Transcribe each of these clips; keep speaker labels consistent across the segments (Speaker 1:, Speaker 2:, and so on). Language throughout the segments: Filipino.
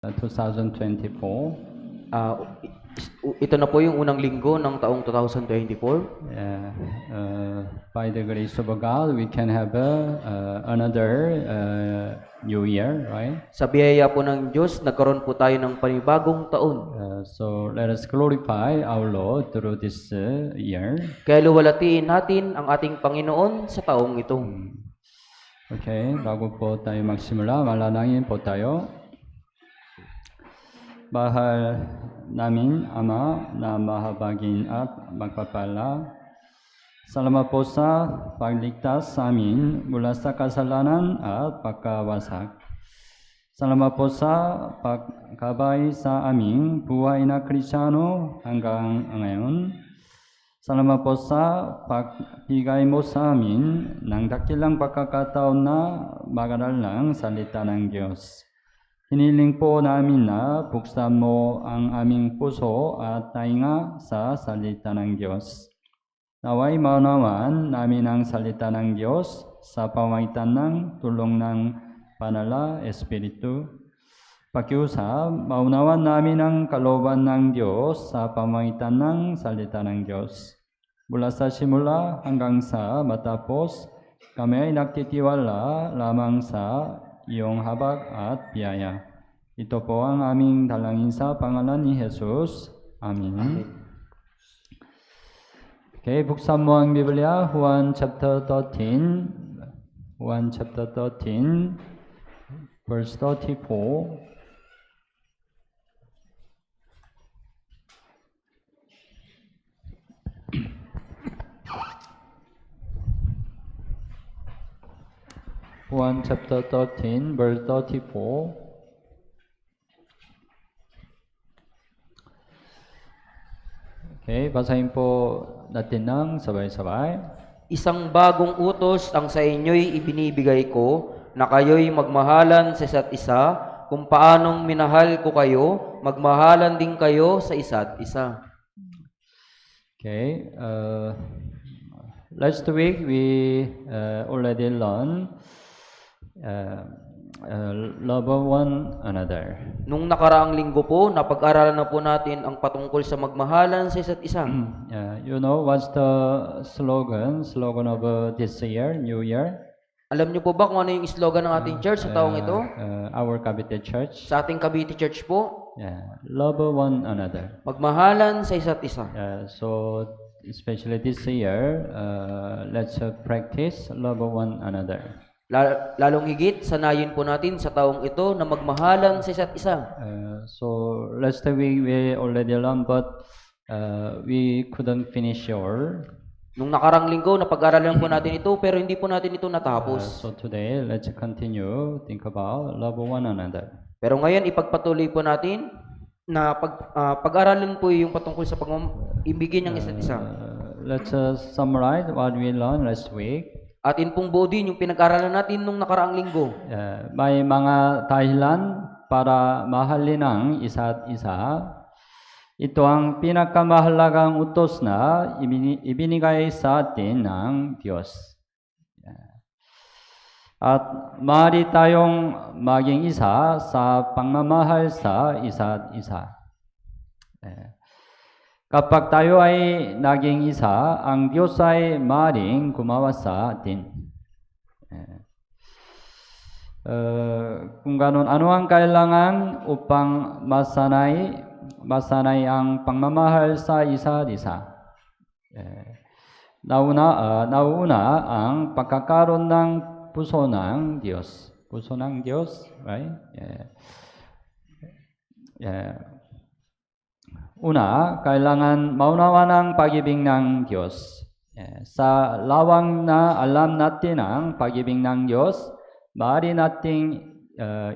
Speaker 1: 2024.
Speaker 2: Ito na po yung unang linggo ng taong 2024.
Speaker 1: By the grace of God, we can have another new year, right?
Speaker 2: Sa biyaya po ng Diyos, nagkaroon po tayo ng panibagong taon.
Speaker 1: So let us glorify our Lord through this year.
Speaker 2: Kaya luwalhatiin natin ang ating Panginoon sa taong ito.
Speaker 1: Okay, bago po tayo magsimula, manalangin po tayo. Mahal namin Ama na mahabagin at magpapala, salamat po sa pagligtas sa amin mula sa kasalanan at pagkawasak. Salamat po sa pagkabay sa aming buhay na Kristiyano hanggang ngayon. Salamat po sa pagbigay mo sa amin ng dakilang pagkakataon na mag-aral ng salita ng Diyos. Hiniling po namin na buksan mo ang aming puso at tainga sa salita ng Diyos. Naway maunawan namin ang salita ng Diyos sa pamamagitan ng tulong ng Banal na Espiritu. Pakiusap, maunawan namin ang kalooban ng Diyos sa pamamagitan ng salita ng Diyos. Mula sa simula hanggang sa matapos, kami ay nagtitiwala lamang sa iyong habag at biyaya. Ito po ang aming dalangin sa pangalan ni Jesus. Amen. Okay, buksan mo ang Biblia, Juan chapter 13. Juan chapter 13, verse 34. Juan chapter 13, verse 34. Okay, basahin po natin ng sabay-sabay.
Speaker 2: Isang bagong utos ang sa inyo'y ibinibigay ko, na kayo'y magmahalan sa isa't isa, kung paanong minahal ko kayo, magmahalan din kayo sa isa't isa.
Speaker 1: Okay, last week we already learned love one another.
Speaker 2: Nung nakaraang linggo po, napag-aralan na po natin ang patungkol sa magmahalan sa isa't isa.
Speaker 1: You know what's the slogan of this year, New Year?
Speaker 2: Alam niyo po ba kung ano yung slogan ng ating church sa taong ito?
Speaker 1: Our Cavite Church.
Speaker 2: Sa ating Cavite Church po,
Speaker 1: love one another.
Speaker 2: magmahalan sa isa't isa.
Speaker 1: So especially this year, let's practice love one another.
Speaker 2: Lalong higit, sanayin po natin sa taong ito na magmahalan sa isa't isa.
Speaker 1: So last week we already learned, but we couldn't finish your.
Speaker 2: Nung nakarang linggo, napag-aralan po natin ito, pero hindi po natin ito natapos.
Speaker 1: So today, let's continue, think about love one another.
Speaker 2: Pero ngayon, ipagpatuloy po natin na pag-aralan po yung patungkol sa pag-ibigin ng isa't isa.
Speaker 1: Let's summarize what we learned last week.
Speaker 2: Atin pong buo din yung pinag-aralan natin nung nakaraang linggo.
Speaker 1: May mga dahilan para mahalin ang isa't isa. Ito ang pinakamahalagang utos na ibinigay sa atin ng Diyos. At maaari tayong maging isa sa pagmamahal sa isa't isa. Kapag tayo ay naging isa, ang Diyos ay maaaring gumawa sa atin. Kung ganon, ano ang kailangan upang masanay ang pagmamahal sa isa't isa? Nauna ang pagkakaroon ng puso ng Diyos. Puso ng Diyos, right? Una, kailangan maunawan ang pag-ibig ng Diyos. Sa lawang na alam natin ang pag-ibig ng Diyos, maaari nating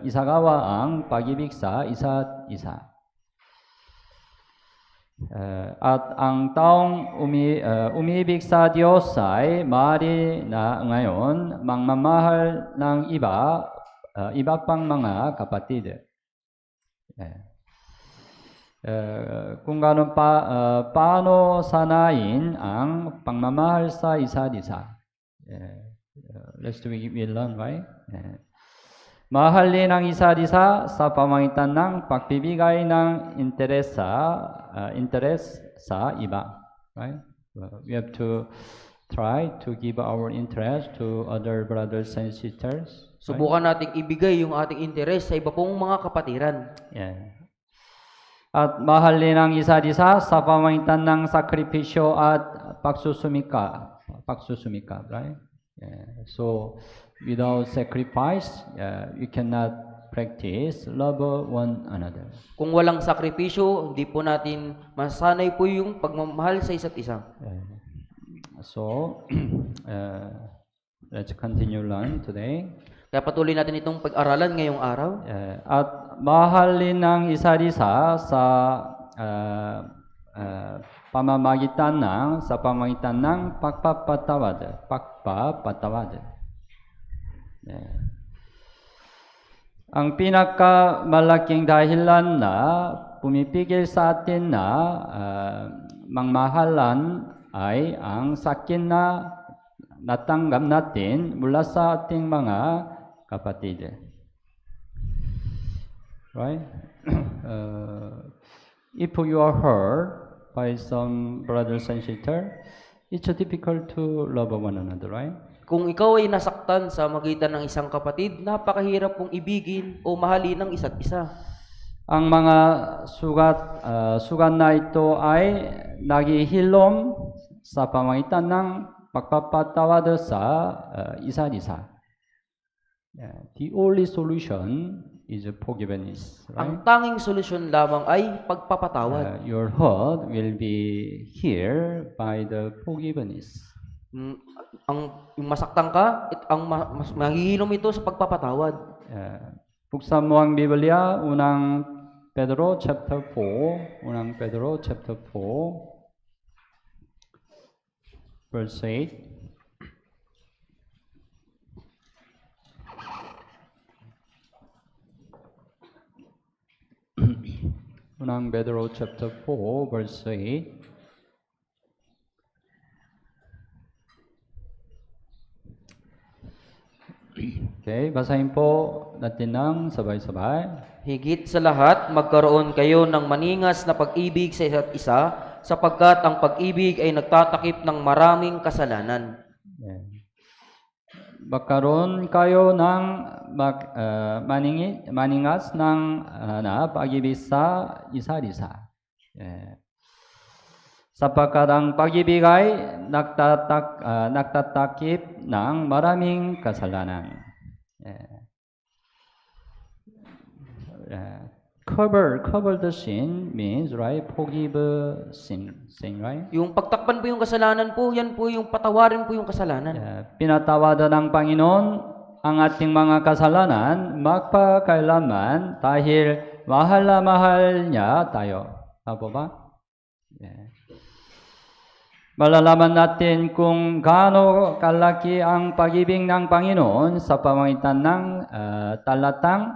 Speaker 1: isagawa ang pag-ibig sa isa't isa. At ang taong umiibig sa Diyos ay maaari na ngayon magmamahal ng iba pang mga kapatid. Kung paano sanayin ang pagmamahal sa isa't isa. Last week we learned, right? mahalin ang isa't isa sa pamamagitan ng pagbibigay ng interes sa iba. Right? We have to try to give our interest to other brothers and sisters.
Speaker 2: Subukan nating ibigay yung ating interes sa iba pong mga kapatiran.
Speaker 1: Yeah. At mahalin ang isa't isa sa pamamagitan ng sakripisyo at pagsusumika, right? Yeah. So, without sacrifice, you cannot practice love one another.
Speaker 2: Kung walang sakripisyo, hindi po natin masanay po yung pagmamahal sa isa't isa.
Speaker 1: So, let's continue learn today.
Speaker 2: Kaya patuloy natin itong pag-aralan ngayong araw.
Speaker 1: At mahalin ng isa't isa sa pamamagitan ng pagpapatawad. Ang pinakamalaking dahilan na pumipigil sa atin na mangmahalan ay ang sakit na natanggap natin mula sa ating mga kapatid. Right? If you are hurt by some brothers and sisters, it's difficult to love one another, right?
Speaker 2: Kung ikaw ay nasaktan sa magitan ng isang kapatid, napakahirap pong ibigin o mahalin ng isa't isa.
Speaker 1: Ang mga sugat na ito ay naghihilom sa pamamagitan ng pagpapatawad sa isa't isa. The only solution is forgiveness. Right?
Speaker 2: Ang tanging solusyon lamang ay pagpapatawad.
Speaker 1: Your heart will be healed by the forgiveness.
Speaker 2: Yung masaktan ka, mahihilom ito sa pagpapatawad.
Speaker 1: Buksan mo ang Biblia, unang Pedro chapter 4, verse 8. Unang Pedro chapter 4, verse 8. Okay, basahin po natin ng sabay-sabay.
Speaker 2: Higit sa lahat, magkaroon kayo ng maningas na pag-ibig sa isa't isa, sapagkat ang pag-ibig ay nagtatakip ng maraming kasalanan.
Speaker 1: Magkaroon kayo ng maningas ng na pag-ibig sa isa't isa. Sapagkat ang pag-ibig ay nagtatakip ng maraming kasalanan. Cover the sin means, right, forgive sin, right?
Speaker 2: Yung pagtakpan po yung kasalanan po, yan po yung patawarin po yung kasalanan.
Speaker 1: Pinatawadan ng Panginoon ang ating mga kasalanan magpakailanman dahil mahal na mahal niya tayo. Tama ba? Malalaman natin kung gaano kalaki ang pag-ibig ng Panginoon sa pamamagitan ng talatang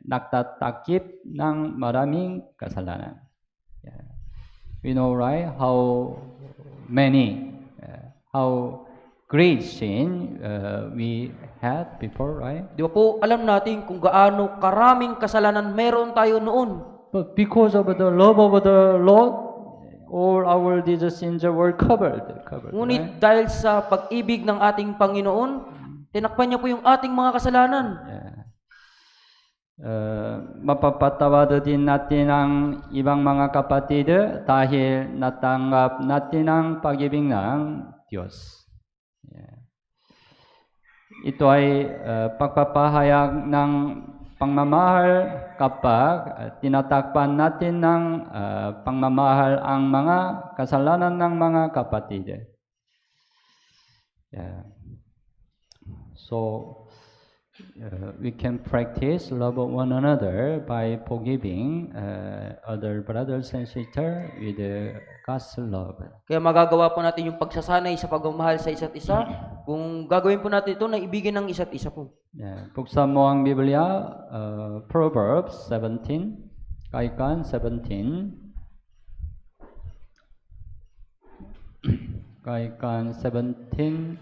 Speaker 1: nagtatakip ng maraming kasalanan. We know, right, how great sin we had before, right?
Speaker 2: Di ba po, alam natin kung gaano karaming kasalanan meron tayo noon.
Speaker 1: But because of the love of the Lord, all our sins were covered.
Speaker 2: Ngunit dahil sa pag-ibig ng ating Panginoon, tinakpan niya po yung ating mga kasalanan.
Speaker 1: Mapapatawad din natin ang ibang mga kapatid dahil natanggap natin ang pag-ibig ng Diyos. Ito ay pagpapahayag ng pangmamahal kapag tinatakpan natin ng pangmamahal ang mga kasalanan ng mga kapatid. So, we can practice love of one another by forgiving other brothers and sisters with God's love.
Speaker 2: Kaya magagawa po natin yung pagsasanay sa pagmamahal sa isa't isa. Kung gagawin po natin ito, naibigin ng isa't isa po.
Speaker 1: Buksan mo ang Biblia, Proverbs 17, Kaikan 17. Kaikan 17,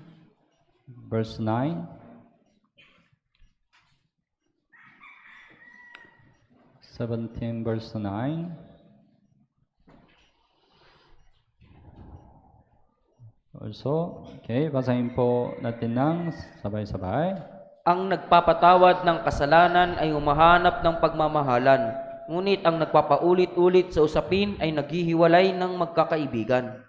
Speaker 1: verse 9. 17 verse 9. Also, okay, basahin po natin ng sabay-sabay.
Speaker 2: Ang nagpapatawad ng kasalanan ay humahanap ng pagmamahalan, ngunit ang nagpapaulit-ulit sa usapin ay naghihiwalay ng magkakaibigan.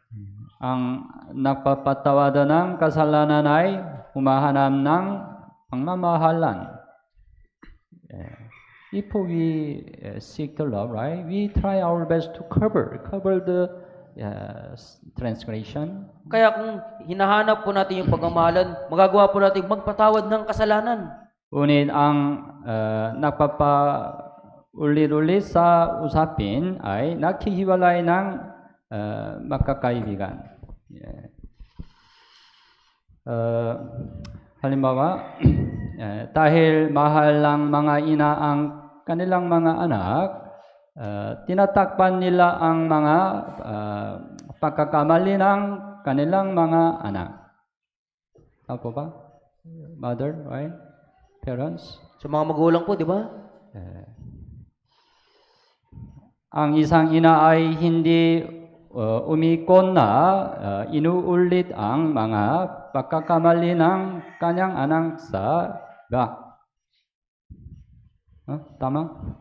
Speaker 1: Ang nagpapatawad ng kasalanan ay humahanap ng pagmamahalan. If we seek the love, right, we try our best to cover the transgression.
Speaker 2: Kaya kung hinahanap po natin yung pagmamahalan, magagawa po natin magpatawad ng kasalanan.
Speaker 1: Ngunit ang nagpapaulit-ulit sa usapin ay naghihiwalay ng magkakaibigan. Halimbawa, dahil mahal ng mga ina ang kanilang mga anak, tinatakpan nila ang mga pagkakamali ng kanilang mga anak. Apo ba? Mother, right? Parents?
Speaker 2: Sa mga magulang po, di ba?
Speaker 1: Ang isang ina ay hindi umikot na inuulit ang mga pagkakamali ng kanyang anak sa iba. Tama?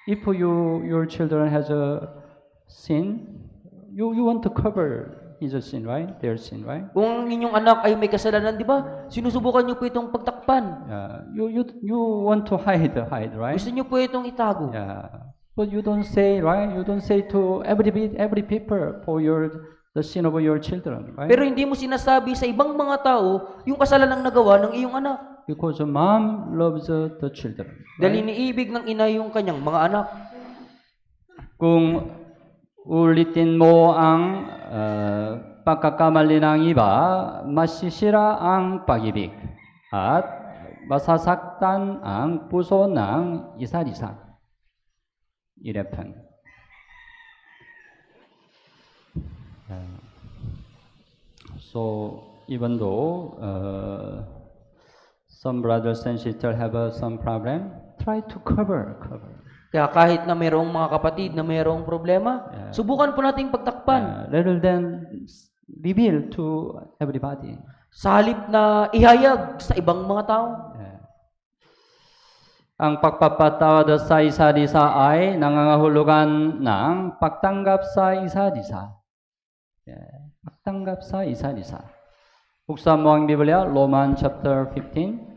Speaker 1: If your children has a sin, you want to cover his sin, right? Their sin, right?
Speaker 2: Kung ang inyong anak ay may kasalanan, di ba? Sinusubukan niyo po itong pagtakpan.
Speaker 1: You want to hide, right?
Speaker 2: Gusto niyo po itong itago.
Speaker 1: But you don't say, right? You don't say to every people for the sin of your children, right?
Speaker 2: Pero hindi mo sinasabi sa ibang mga tao yung kasalanang nagawa ng iyong anak.
Speaker 1: Because mom loves the children.
Speaker 2: Dahil iniibig ng ina yung kanyang mga anak.
Speaker 1: Kung ulitin mo ang pagkakamali ng iba, masisira ang pag-ibig at masasaktan ang puso ng isa't isa. Irepan. So even though some brothers and sisters have some problem, try to cover.
Speaker 2: Kaya kahit na mayroong mga kapatid na mayroong problema, subukan po nating pagtakpan.
Speaker 1: Rather than reveal to everybody.
Speaker 2: Sa halip na ihayag sa ibang mga tao.
Speaker 1: Ang pagpapatawad sa isa't isa ay nangangahulugan ng pagtanggap sa isa't isa. Pagtanggap sa isa't isa. Buksan mo ang Biblia, Romans chapter 15.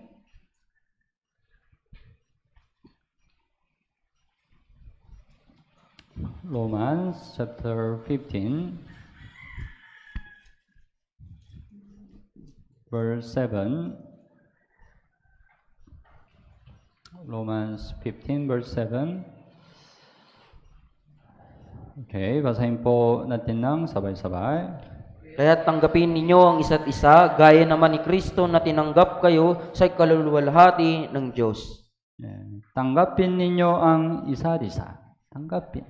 Speaker 1: Romans chapter 15, verse 7. Romans 15, verse 7. Okay, basahin po natin ng sabay-sabay.
Speaker 2: Kaya tanggapin ninyo ang isa't isa, gaya naman ni Kristo na tinanggap kayo sa kaluluwalhati ng Diyos.
Speaker 1: Tanggapin ninyo ang isa't isa. Tanggapin.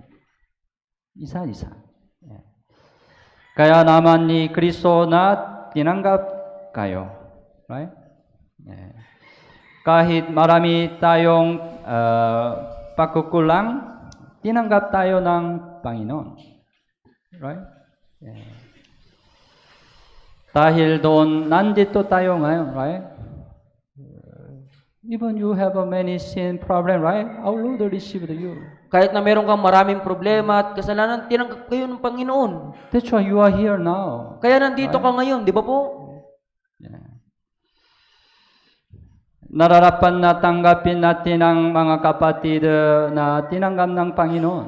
Speaker 1: Isa't isa. Kaya naman ni Kristo na tinanggap kayo. Right? Kahit marami tayong pagkukulang, tinanggap tayo ng Panginoon. Right? Dahil doon, nandito tayo ngayon, right? Even you have a many sin problem, right? Our Lord received you.
Speaker 2: Kahit na meron kang maraming problema at kasalanan, tinanggap kayo ng Panginoon.
Speaker 1: That's why you are here now.
Speaker 2: Kaya nandito ka ngayon, di ba po?
Speaker 1: Nararapat na tanggapin natin ang mga kapatid na tinanggap ng Panginoon.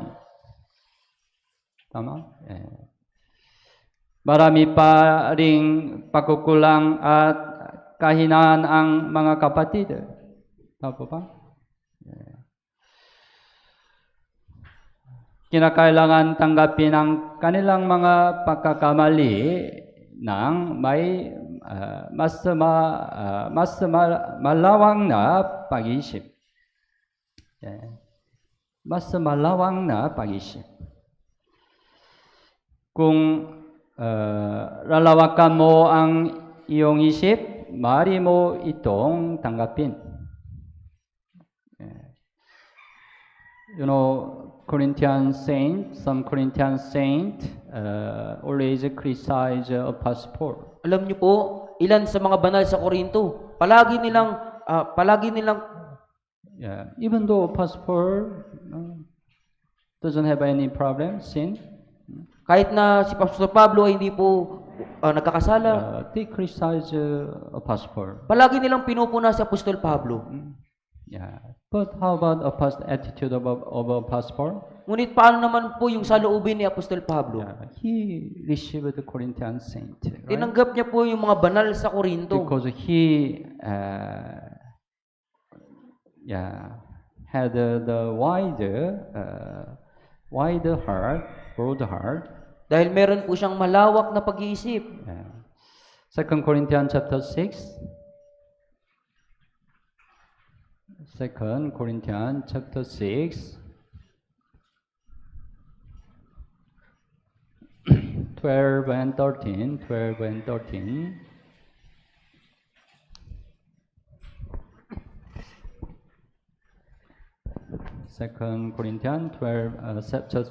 Speaker 1: Tama? Marami pa ring pagkukulang at kahinaan ang mga kapatid. Tama ba? Kinakailangan tanggapin ang kanilang mga pagkakamali ng may mas malawang na pag-isip. Mas malawang na pag-isip. Kung lalawakan mo ang iyong isip, maaari mo itong tanggapin. You know, some Corinthian saint always criticize Apostle Paul.
Speaker 2: Alam niyo po, ilan sa mga banal sa Korinto, palagi nilang
Speaker 1: Yeah, even though Apostle Paul doesn't have any problem, sin,
Speaker 2: kahit na si Pastor Pablo ay hindi po nagkakasala,
Speaker 1: they criticize Apostle Paul.
Speaker 2: palagi nilang pinupuna si Apostol Pablo.
Speaker 1: Yeah, but how about attitude of Apostle Paul?
Speaker 2: Ngunit paano naman po yung saloobin ni Apostol Pablo?
Speaker 1: Yeah, he received the Corinthian saint, right?
Speaker 2: Tinanggap niya po yung mga banal sa Korinto.
Speaker 1: Because he had the wide heart, broad heart.
Speaker 2: Dahil meron po siyang malawak na pag-iisip.
Speaker 1: Yeah. 2 Corinthians chapter 6. 2 Corinthians chapter 6. 12 and 13. 12 and 13. Second Corinthians 12,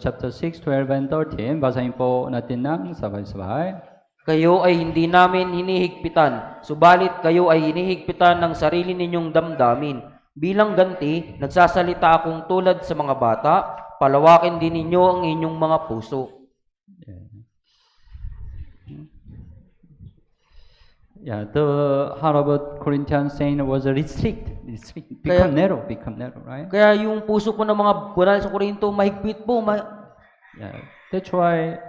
Speaker 1: chapter 6, 12 and 13. Basahin po natin ng sabay-sabay.
Speaker 2: Kayo ay hindi namin hinihigpitan, subalit kayo ay hinihigpitan ng sarili ninyong damdamin. Bilang ganti, nagsasalita akong tulad sa mga bata, palawakin din ninyo ang inyong mga puso.
Speaker 1: Yeah, the heart of a Corinthian saint was become narrow, right?
Speaker 2: Kaya yung puso po ng mga banal sa Korinto, mahigpit po.
Speaker 1: Yeah, that's why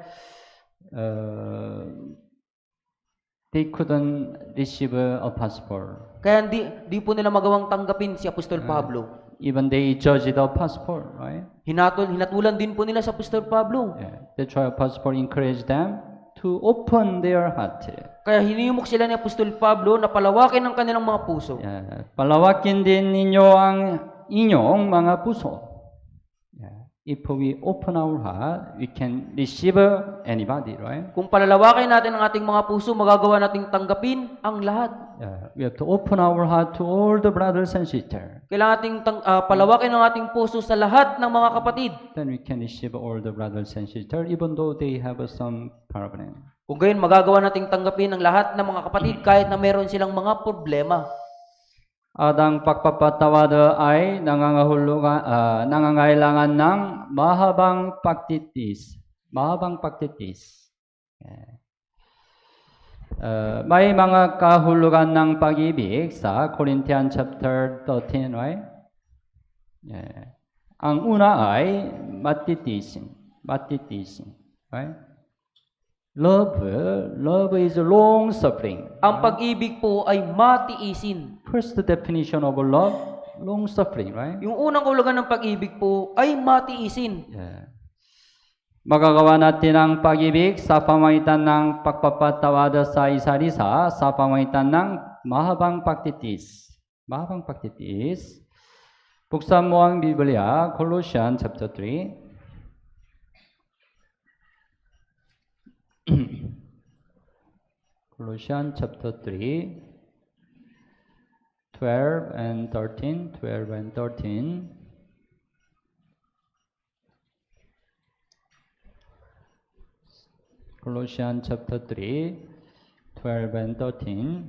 Speaker 1: they couldn't receive Apostle Paul.
Speaker 2: Kaya di po nila magawang tanggapin si Apostol Pablo.
Speaker 1: Even they judged the Apostle Paul, right?
Speaker 2: Hinatulan din po nila sa Apostol Pablo.
Speaker 1: Yeah, that's why Apostle Paul encouraged them to open their heart.
Speaker 2: Kaya hinimok sila ni Apostol Pablo na palawakin ang kanilang mga puso.
Speaker 1: Yeah, palawakin din ninyo ang inyong mga puso. Yeah. If we open our heart, we can receive anybody, right?
Speaker 2: Kung palalawakin natin ang ating mga puso, magagawa nating tanggapin ang lahat.
Speaker 1: Yeah. We have to open our heart to all the brothers and sisters.
Speaker 2: Kailangan ating palawakin ang ating puso sa lahat ng mga kapatid.
Speaker 1: Then we can receive all the brothers and sisters, even though they have some problem.
Speaker 2: Kung gayon, magagawa nating tanggapin ang lahat ng mga kapatid kahit na meron silang mga problema.
Speaker 1: At ang pagpapatawad ay nangangailangan ng mahabang pagtitis. Mahabang pagtitis. Yeah. May mga kahulugan ng pag-ibig sa Corinthians chapter 13, right? Yeah. Ang una ay matitisin, right? Love is long suffering.
Speaker 2: Ang pag-ibig po ay matiisin.
Speaker 1: First definition of love, long suffering, right?
Speaker 2: Yung unang kahulugan ng pag-ibig po ay matiisin.
Speaker 1: Yeah. Magagawa natin ang pag-ibig sa pamamagitan ng pagpapatawad sa isa't isa, sa pamamagitan ng mahabang pagtitis. Mahabang pagtitis. Buksan mo ang Biblia, Colossians chapter 3. Colossians chapter 3, 12 and 13, 12 and 13. Colossians chapter 3, 12 and 13.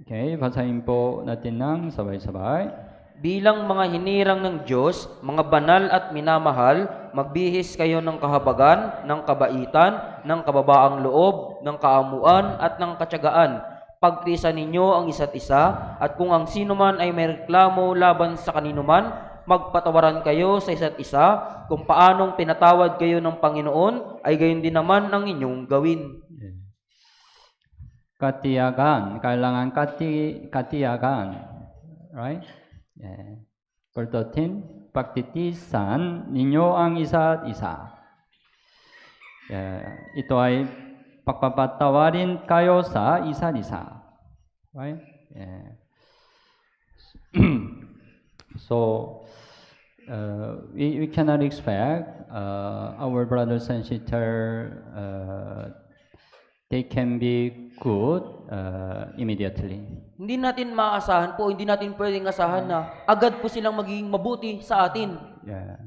Speaker 1: Okay, basahin po natin ng sabay-sabay.
Speaker 2: Bilang mga hinirang ng Diyos, mga banal at minamahal, magbihis kayo ng kahabagan, ng kabaitan, ng kababaang loob, ng kaamuan at ng katyagaan. Pagtiisan ninyo ang isa't isa, at kung ang sino man ay may reklamo laban sa kanino man, magpatawaran kayo sa isa't isa. Kung paanong pinatawad kayo ng Panginoon, ay gayon din naman ang inyong gawin.
Speaker 1: Katiyagan, kailangan katiyagan, right? Yeah. Verse 13, pagtitisan ninyo ang isa't isa. Yeah. Ito ay pagpapatawarin kayo sa isa't isa. Right? Yeah. So, we cannot expect our brothers and sisters they can be good immediately.
Speaker 2: Hindi natin maaasahan po, hindi natin pwedeng asahan na agad po silang magiging mabuti sa atin.
Speaker 1: Yeah.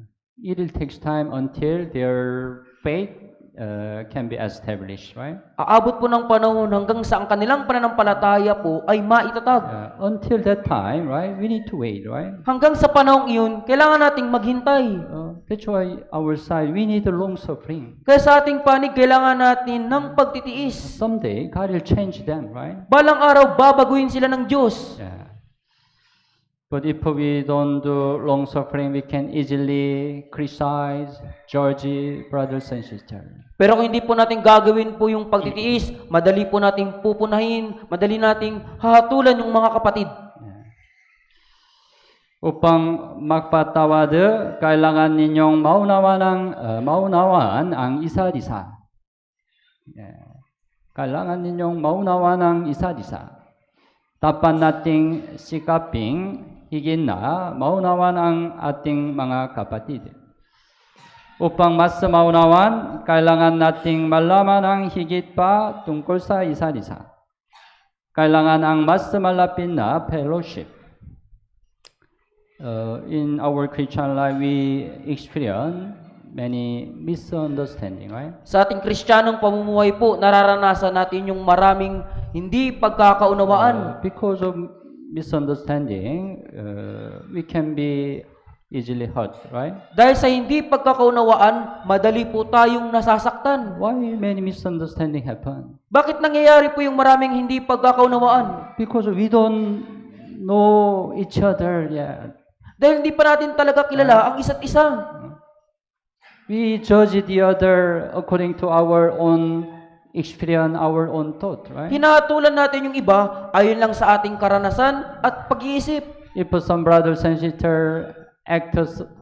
Speaker 1: It will take time until their faith can be established, right?
Speaker 2: Aabot po ng panahon hanggang sa ang kanilang pananampalataya po ay maitatag.
Speaker 1: Until that time, right? We need to wait, right?
Speaker 2: Hanggang sa panahong iyon, kailangan nating maghintay.
Speaker 1: That's why our side, we need the long suffering.
Speaker 2: Kaya sa ating panig, kailangan natin ng pagtitiis.
Speaker 1: Someday, God will change them, right?
Speaker 2: Balang araw, babaguhin sila ng Diyos.
Speaker 1: Yeah. But if we don't do long suffering, we can easily criticize, judge brothers and sisters.
Speaker 2: Pero kung hindi po natin gagawin po yung pagtitiis, madali po nating pupunahin, madali nating hahatulan yung mga kapatid.
Speaker 1: Upang magpatawad, kailangan ninyong maunawaan ang isa't isa. Kailangan ninyong maunawaan ang isa't isa. Dapat nating sikaping higit na maunawaan ang ating mga kapatid. Upang mas maunawan, kailangan nating malaman ang higit pa tungkol sa isa't isa. Kailangan ang mas malapit na fellowship. In our Christian life, we experience many misunderstanding, right?
Speaker 2: Sa ating Kristiyanong pamumuhay po, nararanasan natin yung maraming hindi pagkakaunawaan.
Speaker 1: Because of misunderstanding, we can be easily hurt, right?
Speaker 2: Dahil sa hindi pagkakaunawaan, madali po tayong nasasaktan.
Speaker 1: Why many misunderstanding happen?
Speaker 2: Bakit nangyayari po yung maraming hindi pagkakaunawaan?
Speaker 1: Because we don't know each other yet.
Speaker 2: Dahil hindi pa natin talaga kilala ang isa't isa.
Speaker 1: We judge the other according to our own experience, our own thought, right?
Speaker 2: Hinahatulan natin yung iba ayon lang sa ating karanasan at pag-iisip.
Speaker 1: If some brothers and sisters act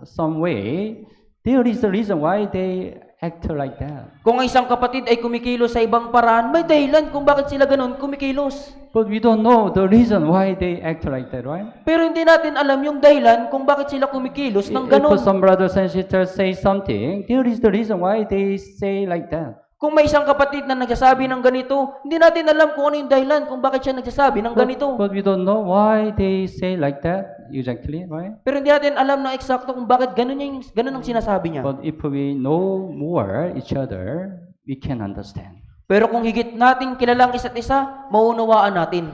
Speaker 1: some way, there is a reason why they act like that.
Speaker 2: Kung ang isang kapatid ay kumikilos sa ibang paraan, may dahilan kung bakit sila ganun kumikilos.
Speaker 1: But we don't know the reason why they act like that, right?
Speaker 2: Pero hindi natin alam yung dahilan kung bakit sila kumikilos ng ganun.
Speaker 1: If some brothers and sisters say something, there is the reason why they say like that.
Speaker 2: Kung may isang kapatid na nagsasabi ng ganito, hindi natin alam kung ano yung dahilan kung bakit siya nagsasabi ng ganito.
Speaker 1: But we don't know why they say like that exactly, right?
Speaker 2: Pero hindi natin alam na eksakto kung bakit ganun ang sinasabi niya.
Speaker 1: But if we know more each other, we can understand.
Speaker 2: Pero kung higit nating kilalang isa't isa, maunawaan natin.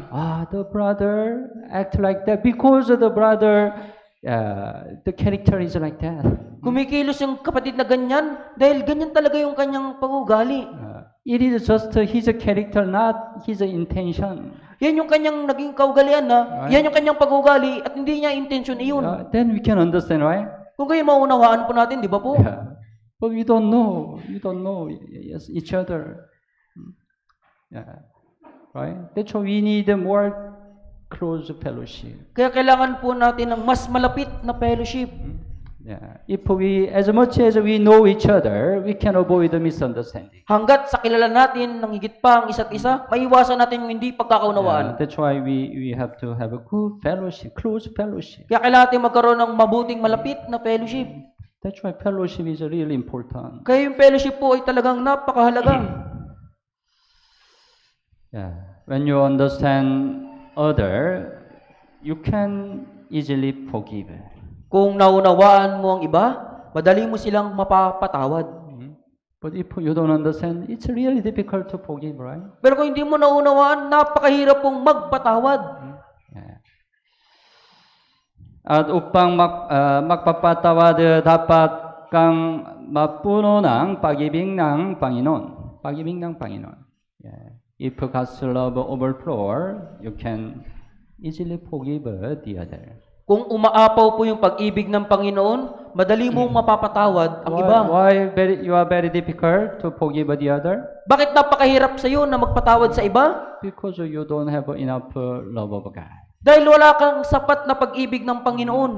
Speaker 1: The brother act like that because of the brother, the character is like that.
Speaker 2: Kumikilos yung kapatid na ganyan dahil ganyan talaga yung kanyang pag-ugali.
Speaker 1: It is just his character, not his intention.
Speaker 2: Yan yung kanyang naging kaugalian na, yan yung kanyang pag-ugali at hindi niya intention iyon.
Speaker 1: Then we can understand, right?
Speaker 2: Kung kayo maunawaan po natin, di ba po?
Speaker 1: But we don't know each other. Right? That's why we need more close fellowship.
Speaker 2: Kaya kailangan po natin ng mas malapit na fellowship.
Speaker 1: If as much as we know each other, we can avoid the misunderstanding.
Speaker 2: Hanggat sa kilala natin ng higit pa ang isa't isa, maiwasan natin yung hindi pagkakaunawaan.
Speaker 1: That's why we have to have a good fellowship, close fellowship.
Speaker 2: Kaya kailangan natin magkaroon ng mabuting malapit na fellowship.
Speaker 1: That's why fellowship is really important.
Speaker 2: Kaya yung fellowship po ay talagang napakahalaga.
Speaker 1: When you understand other, you can easily forgive.
Speaker 2: Kung naunawaan mo ang iba, madali mo silang mapapatawad.
Speaker 1: But if you don't understand, it's really difficult to forgive, right?
Speaker 2: Pero kung hindi mo naunawaan, napakahirap pong magpatawad.
Speaker 1: At upang magpapatawad, dapat kang mapuno ng pag-ibig ng Panginoon. Pag-ibig ng Panginoon. If God's love overflow, you can easily forgive the other.
Speaker 2: Kung umaapaw po yung pag-ibig ng Panginoon, madali mong mapapatawad ang iba.
Speaker 1: Why you are very difficult to forgive the other?
Speaker 2: Bakit napakahirap sa iyo na magpatawad sa iba?
Speaker 1: Because you don't have enough love of God.
Speaker 2: Dahil wala kang sapat na pag-ibig ng Panginoon.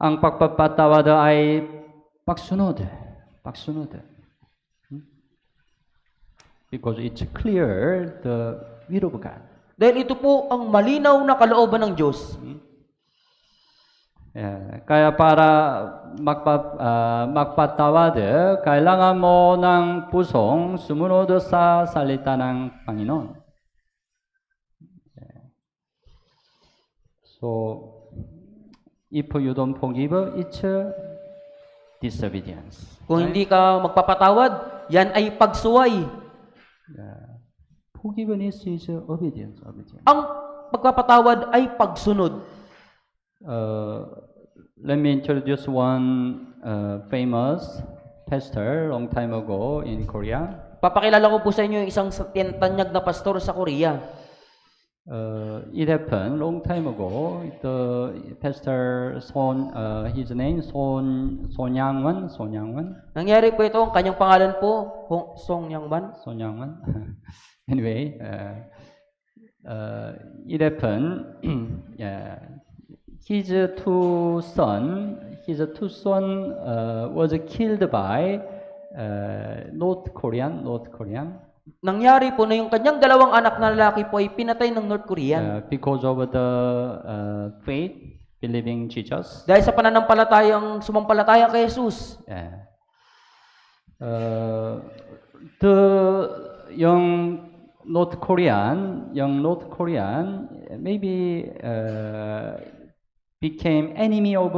Speaker 1: Ang pagpapatawad ay pagsunod. Because it's clear the will of God.
Speaker 2: Dahil ito po ang malinaw na kalooban ng Diyos.
Speaker 1: Kaya para magpatawad, kailangan mo ng pusong sumunod sa salita ng Panginoon. So, if you don't forgive, it's disobedience.
Speaker 2: Kung hindi ka magpapatawad, yan ay pagsuway.
Speaker 1: Forgiveness is obedience.
Speaker 2: Ang pagpapatawad ay pagsunod.
Speaker 1: Let me introduce one famous pastor long time ago in Korea.
Speaker 2: Papakilala ko po sa inyo yung isang tanyag na pastor sa Korea.
Speaker 1: It happened long time ago. The pastor his name Son Yang-won.
Speaker 2: Nangyari po ito, ang kanyang pangalan po, Song Yang-wan.
Speaker 1: Anyway, it happened. His two sons was killed by North Korean.
Speaker 2: Nangyari po na yung kanyang dalawang anak na lalaki po ay pinatay ng North Korean.
Speaker 1: Because of the faith, believing Jesus.
Speaker 2: Dahil sa pananampalatayang sumampalataya kay Jesus.
Speaker 1: The young North Korean maybe became enemy of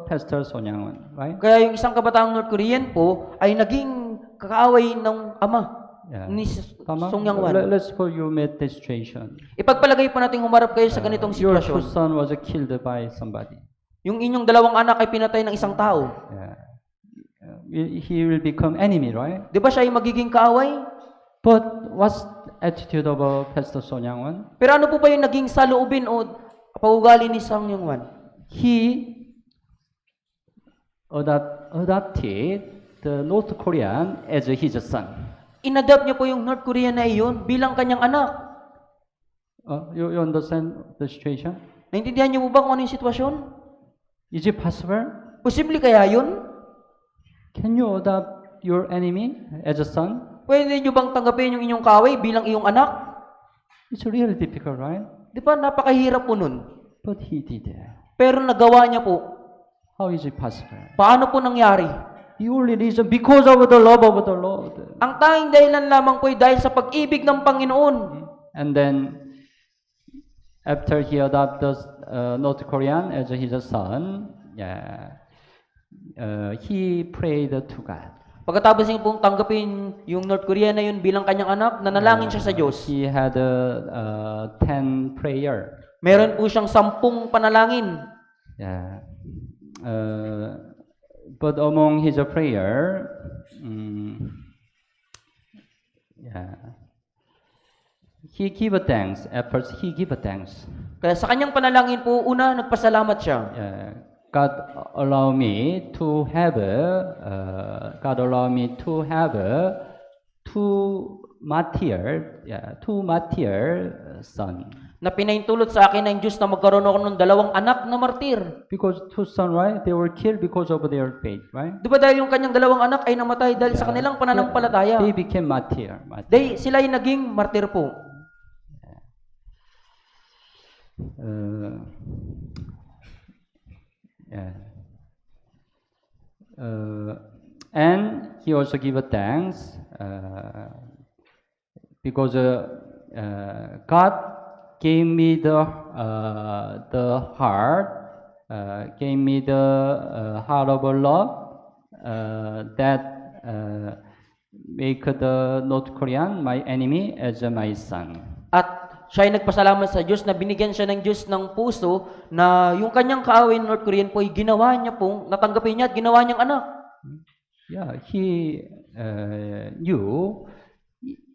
Speaker 1: Pastor Son Yang-won, right?
Speaker 2: Kaya yung isang kabataang North Korean po ay naging kakaaway ng ama ni Song Yang-won.
Speaker 1: Let's suppose you met this situation.
Speaker 2: Ipagpalagay po natin humarap kayo sa ganitong
Speaker 1: Your two
Speaker 2: sitwasyon.
Speaker 1: son was killed by somebody.
Speaker 2: Yung inyong dalawang anak ay pinatay ng isang tao.
Speaker 1: He will become enemy, right?
Speaker 2: Di ba siya ay magiging kaaway?
Speaker 1: But what's attitude of Pastor Son Yang-won?
Speaker 2: Pero ano po ba yung naging saloobin o paugali ni Song Yang-won?
Speaker 1: He adopted the North Korean as his son.
Speaker 2: Inadapt niya po yung North Korean na iyon bilang kanyang anak.
Speaker 1: You understand the situation?
Speaker 2: Naintindihan niyo po ba kung ano yung sitwasyon?
Speaker 1: Is it possible?
Speaker 2: Posible kaya yun?
Speaker 1: Can you adopt your enemy as a son?
Speaker 2: Pwede niyo bang tanggapin yung inyong kaaway bilang iyong anak?
Speaker 1: It's really difficult, right?
Speaker 2: Di ba napakahirap po nun?
Speaker 1: But he did.
Speaker 2: Pero nagawa niya po.
Speaker 1: How is it possible?
Speaker 2: Paano po nangyari?
Speaker 1: The only reason because of the love of the Lord.
Speaker 2: Ang tanging dahilan lamang po ay dahil sa pag-ibig ng Panginoon.
Speaker 1: And then, after he adopted North Korean as his son, he prayed to God.
Speaker 2: Pagkatapos niya pong tanggapin yung North Korea na yun bilang kanyang anak, nanalangin siya sa Diyos.
Speaker 1: He had 10 prayer.
Speaker 2: Meron po siyang 10 panalangin.
Speaker 1: But among his prayer, he give thanks. At first, he give thanks.
Speaker 2: Kaya sa kanyang panalangin po, una, nagpasalamat siya.
Speaker 1: God allow me to have two martyr son.
Speaker 2: Na pinaintulot sa akin ng Diyos na magkaroon ako ng 2 anak na martir.
Speaker 1: Because two sons, right? They were killed because of their faith, right?
Speaker 2: Di ba dahil yung kanyang 2 anak ay namatay dahil sa kanilang pananampalataya?
Speaker 1: They became martyr.
Speaker 2: Sila ay naging martir po.
Speaker 1: And he also give thanks because God gave me the heart, gave me the heart of love that make the North Korean my enemy as my son.
Speaker 2: At siya ay nagpasalamat sa Diyos na binigyan siya ng Diyos ng puso na yung kanyang kaaway North Korean po ay ginawa niya pong natanggapin niya at ginawa niyang anak.
Speaker 1: He knew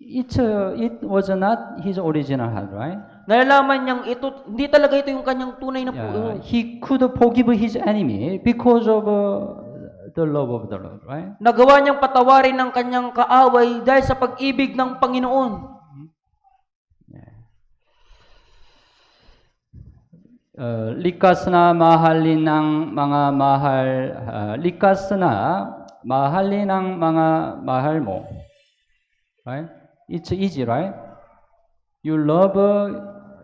Speaker 1: it was not his original heart, right?
Speaker 2: Nalalaman niyang ito, hindi talaga ito yung kanyang tunay na puso.
Speaker 1: He could forgive his enemy because of the love of the Lord, right?
Speaker 2: Nagawa niyang patawarin ng kanyang kaaway dahil sa pag-ibig ng Panginoon.
Speaker 1: Likas na mahalin ng mga mahal mo. Right? It's easy, right? You love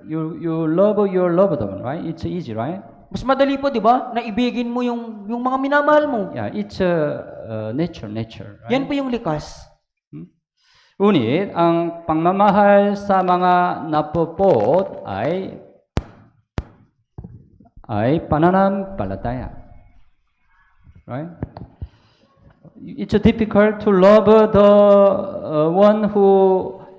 Speaker 1: your loved one, right? It's easy, right?
Speaker 2: Mas madali po, di ba, na ibigin mo yung mga minamahal mo.
Speaker 1: Yeah, it's nature, right?
Speaker 2: Yan po yung likas.
Speaker 1: Ngunit ang pagmamahal sa mga napupot ay pananampalataya. Right? It's difficult to love the one who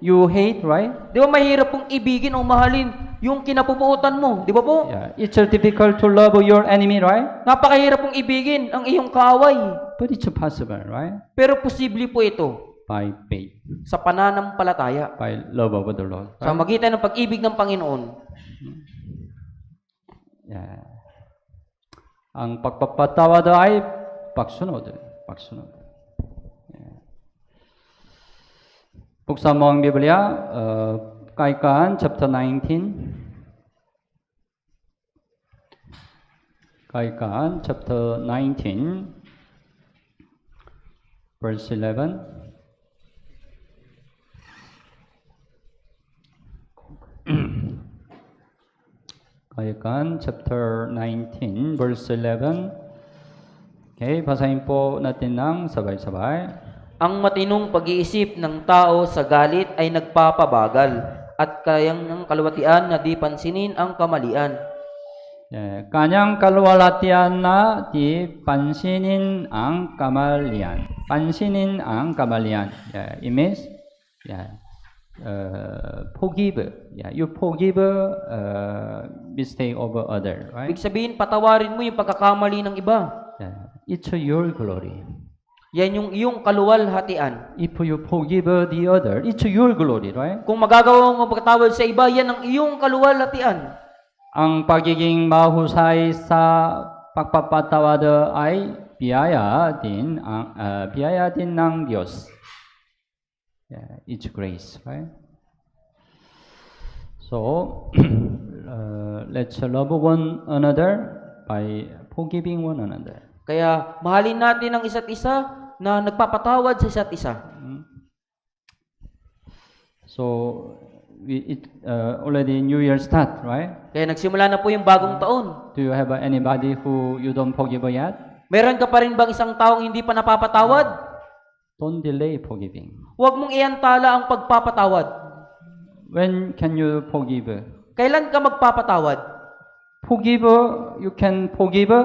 Speaker 1: you hate, right?
Speaker 2: Di ba mahirap pong ibigin o mahalin yung kinapupuotan mo, di ba po?
Speaker 1: Yeah, it's difficult to love your enemy, right?
Speaker 2: Napakahirap pong ibigin ang iyong kaaway.
Speaker 1: But it's possible, right?
Speaker 2: Pero posible po ito
Speaker 1: By faith,
Speaker 2: sa pananampalataya.
Speaker 1: by love of the Lord.
Speaker 2: Sa
Speaker 1: Right?
Speaker 2: magitan ng pag-ibig ng Panginoon.
Speaker 1: Yeah. Ang pagpapatawad ay pagsunod. Yeah. Buksan mo ang Biblia, Kaikan chapter 19. Kaikan chapter 19, verse 11. Kaikan chapter 19, verse 11. Okay, basahin po natin ng sabay-sabay.
Speaker 2: Ang matinong pag-iisip ng tao sa galit ay nagpapabagal at kayang ng kalwatian na di pansinin ang kamalian.
Speaker 1: Kanyang kalwalatian na di pansinin ang kamalian. Pansinin ang kamalian. It means, forgive. You forgive mistake over other, right?
Speaker 2: Ibig sabihin, patawarin mo yung pagkakamali ng iba.
Speaker 1: It's your glory.
Speaker 2: Yan yung iyong kaluwalhatian.
Speaker 1: If you forgive the other, it's your glory, right?
Speaker 2: Kung magagawa mo pagkatawad sa iba, yan ang iyong kaluwalhatian.
Speaker 1: Ang pagiging mahusay sa pagpapatawad ay biyaya din ng Diyos. It's grace, right? So, let's love one another by forgiving one another.
Speaker 2: Kaya mahalin natin ang isa't isa na nagpapatawad sa isa't isa.
Speaker 1: So, already New Year start, right?
Speaker 2: Kaya nagsimula na po yung bagong taon.
Speaker 1: Do you have anybody who you don't forgive yet?
Speaker 2: Meron ka pa rin bang isang taong hindi pa napapatawad?
Speaker 1: Don't delay forgiving.
Speaker 2: Huwag mong iantala ang pagpapatawad.
Speaker 1: When can you forgive?
Speaker 2: Kailan ka magpapatawad?
Speaker 1: You can forgive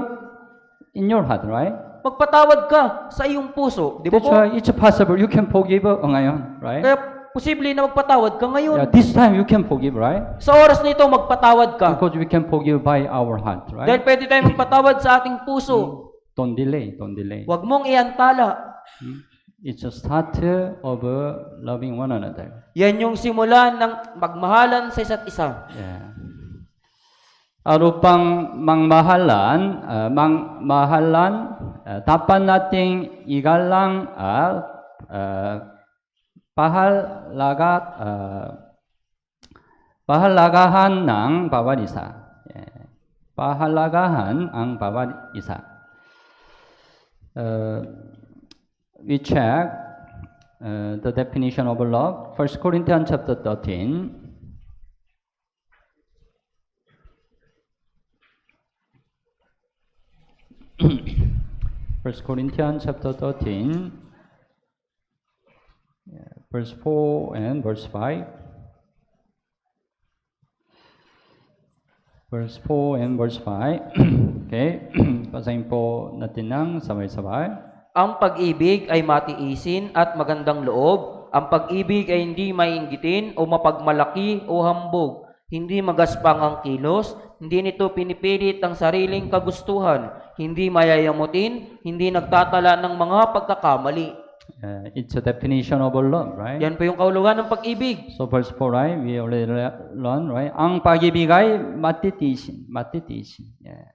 Speaker 1: in your heart, right?
Speaker 2: Magpatawad ka sa iyong puso. Di ba
Speaker 1: That's
Speaker 2: po?
Speaker 1: why it's possible you can forgive ngayon, right?
Speaker 2: Kaya posible na magpatawad ka ngayon.
Speaker 1: Yeah, this time you can forgive, right?
Speaker 2: Sa oras na ito, magpatawad ka.
Speaker 1: Because we can forgive by our heart, right?
Speaker 2: Dahil pwede tayong magpatawad sa ating puso.
Speaker 1: Don't delay.
Speaker 2: Huwag mong iantala.
Speaker 1: It's a start of loving one another.
Speaker 2: Yan yung simula ng magmahalan sa isa't isa.
Speaker 1: Yeah. Upang mahalan, dapat nating igalang at pahalagahan ng bawat isa. Pahalagahan ang bawat isa. We check the definition of love. 1 Corinthians chapter 13. 1 Corinthians chapter 13, verse 4 and verse 5. Verse 4 and verse 5. Okay, basahin po natin ng sabay-sabay.
Speaker 2: Ang pag-ibig ay matiisin at magandang loob. Ang pag-ibig ay hindi mainggitin o mapagmalaki o hambog. Hindi magaspang ang kilos. Hindi nito pinipilit ang sariling kagustuhan. Hindi mayayamutin. Hindi nagtatala ng mga pagkakamali.
Speaker 1: It's a definition of love, right?
Speaker 2: Yan po yung kaulugan ng pag-ibig.
Speaker 1: So verse 4, right? We already learned, right? Ang pag-ibig ay matitiisin. Yeah.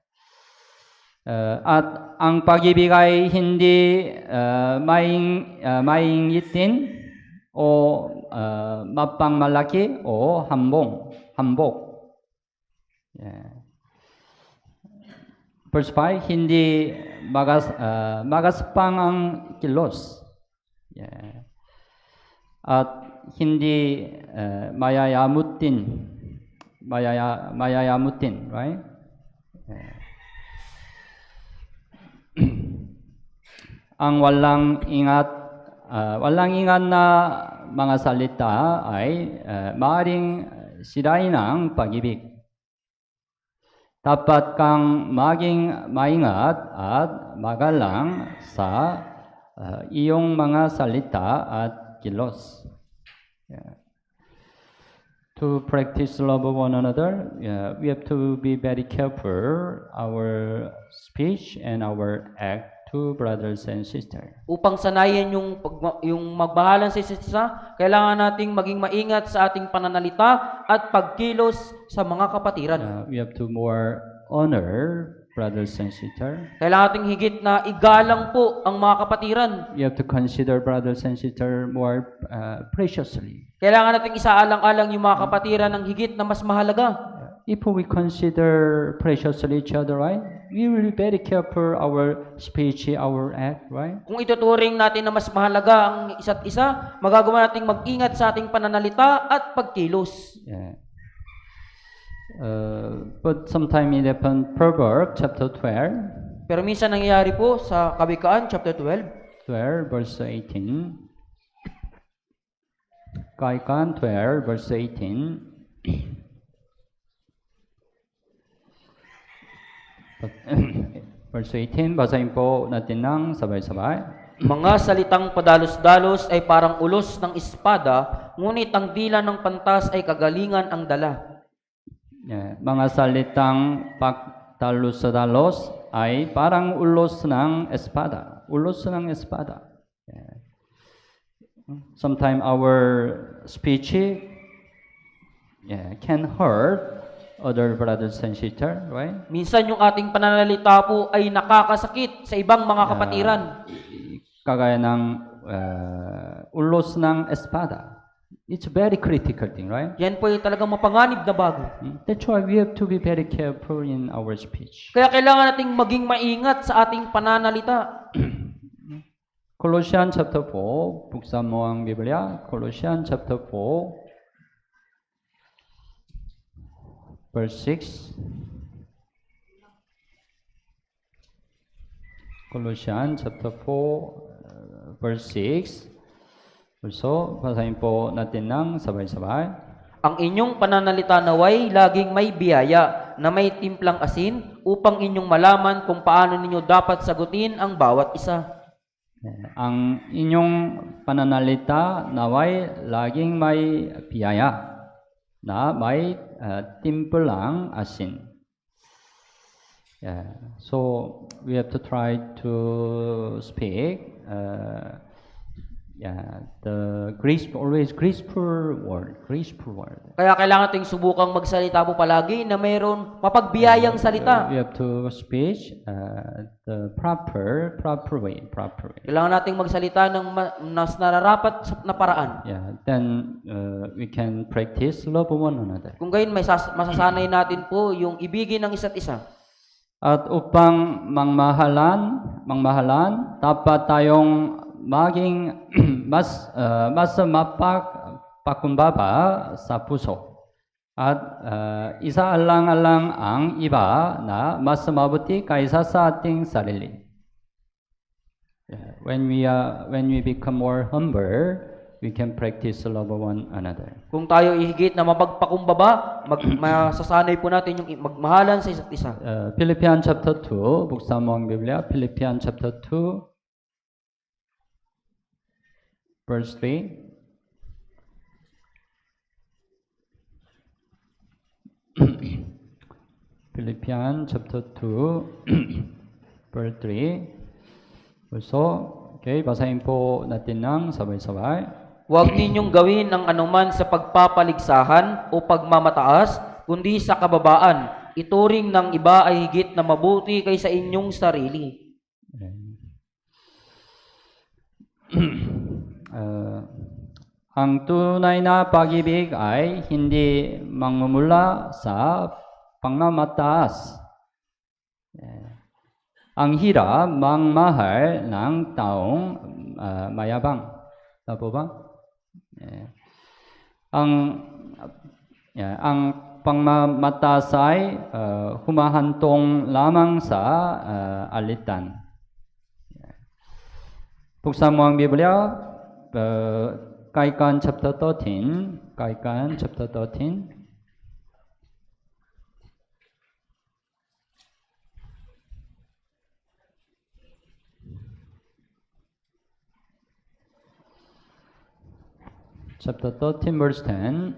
Speaker 1: At ang pag-ibig ay hindi maingitin o mapangmalaki o hambog. Yeah. Verse 5, hindi magaspang ang kilos. Yeah. At hindi mayayamutin, right? Yeah. ang walang ingat na mga salita ay maaaring sirain ang pag-ibig. Dapat kang maging maingat at magalang sa iyong mga salita at kilos. To practice love of one another, we have to be very careful our speech and our act to brothers and sisters.
Speaker 2: Upang sanayin yung magmahalan sa isa't isa, kailangan nating maging maingat sa ating pananalita at pagkilos sa mga kapatiran.
Speaker 1: We have to more honor brothers and sisters.
Speaker 2: Kailangan nating higit na igalang po ang mga kapatiran.
Speaker 1: We have to consider brothers and sisters more preciously.
Speaker 2: Kailangan nating isaalang-alang yung mga kapatiran ng higit na mas mahalaga.
Speaker 1: If we consider preciously each other, right? We will be very careful our speech, our act, right?
Speaker 2: Kung ituturing natin na mas mahalaga ang isa't isa, magagawa nating mag-ingat sa ating pananalita at pagkilos.
Speaker 1: Yeah. But sometime it happened, Proverbs chapter 12.
Speaker 2: Pero minsan nangyayari po sa Kawikaan chapter 12,
Speaker 1: 12 verse 18. Kawikaan 12 verse 18. Verse 18, basahin po natin ng sabay-sabay.
Speaker 2: mga salitang padalos-dalos ay parang ulos ng espada, ngunit ang dila ng pantas ay kagalingan ang dala.
Speaker 1: Yeah. Mga salitang pagdalos-dalos ay parang ulos ng espada. Ulos ng espada. Yeah. Sometimes our speech can hurt other brothers and sisters, right?
Speaker 2: Minsan yung ating pananalita po ay nakakasakit sa ibang mga kapatiran.
Speaker 1: Kagaya ng ulos ng espada. It's a very critical thing, right?
Speaker 2: Yan po ay talagang mapanganib na bago.
Speaker 1: That's why we have to be very careful in our speech.
Speaker 2: Kaya kailangan nating maging maingat sa ating pananalita.
Speaker 1: Colossians chapter 4, buksan mo ang Biblia. Colossians chapter 4, verse 6. Colossians chapter 4, verse 6. So, basahin po natin ng sabay-sabay.
Speaker 2: Ang inyong pananalita naway laging may biyaya na may timplang asin upang inyong malaman kung paano ninyo dapat sagutin ang bawat isa.
Speaker 1: Ang inyong pananalita naway laging may biyaya na may timplang asin. So we have to try to speak the graceful word.
Speaker 2: Kaya kailangan nating subukang magsalita po palagi na mayroon mapagbiyayang salita.
Speaker 1: We have to speak the proper way.
Speaker 2: Kailangan nating magsalita ng mas nararapat na paraan.
Speaker 1: Then we can practice love one another.
Speaker 2: Kung gayon, masasanay natin po yung ibigin ng isa't isa.
Speaker 1: At upang mangmahalan, dapat tayong maging mas mapagpakumbaba sa puso. At isaalang-alang ang iba na mas mabuti kaysa sa ating sarili. When we become more humble, we can practice love one another.
Speaker 2: Kung tayo ihigit na mapagpakumbaba, masasanay po natin yung magmahalan sa isa't isa.
Speaker 1: Philippians chapter 2, buksan mo ang Biblia. Philippians chapter 2, verse 3. Philippians chapter 2, verse 3. So, okay, basahin po natin ng sabay-sabay.
Speaker 2: Huwag ninyong gawin ang anuman sa pagpapaligsahan o pagmamataas, kundi sa kababaan. Ituring ng iba ay higit na mabuti kaysa inyong sarili.
Speaker 1: Ang tunay na pag-ibig ay hindi mangmumula sa pangmamataas. Ang hirap mangmahal ng taong mayabang. Tama ba? Ang pangmamataas ay humahantong lamang sa alitan. Buksan mo ang Biblia, Kaikan chapter 13, Kaikan chapter 13. Chapter 13 verse 10.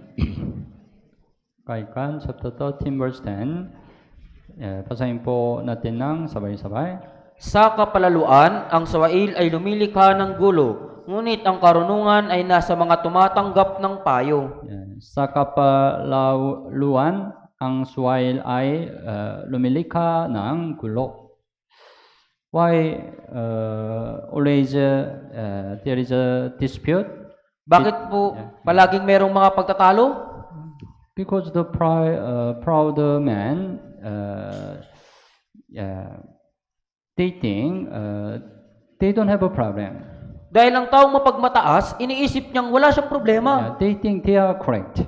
Speaker 1: Kaikan chapter 13 verse 10. Basahin po natin ng sabay-sabay.
Speaker 2: Sa kapalaluan, ang sawail ay lumilikha ng gulo, ngunit ang karunungan ay nasa mga tumatanggap ng payo.
Speaker 1: Sa kapalaluan, ang suwail ay lumilikha ng gulo. Why always there is a dispute?
Speaker 2: Bakit po palaging merong mga pagtatalo?
Speaker 1: Because the proud man they think they don't have a problem.
Speaker 2: Dahil ang taong mapagmataas, iniisip niyang wala siyang problema.
Speaker 1: They think they are correct.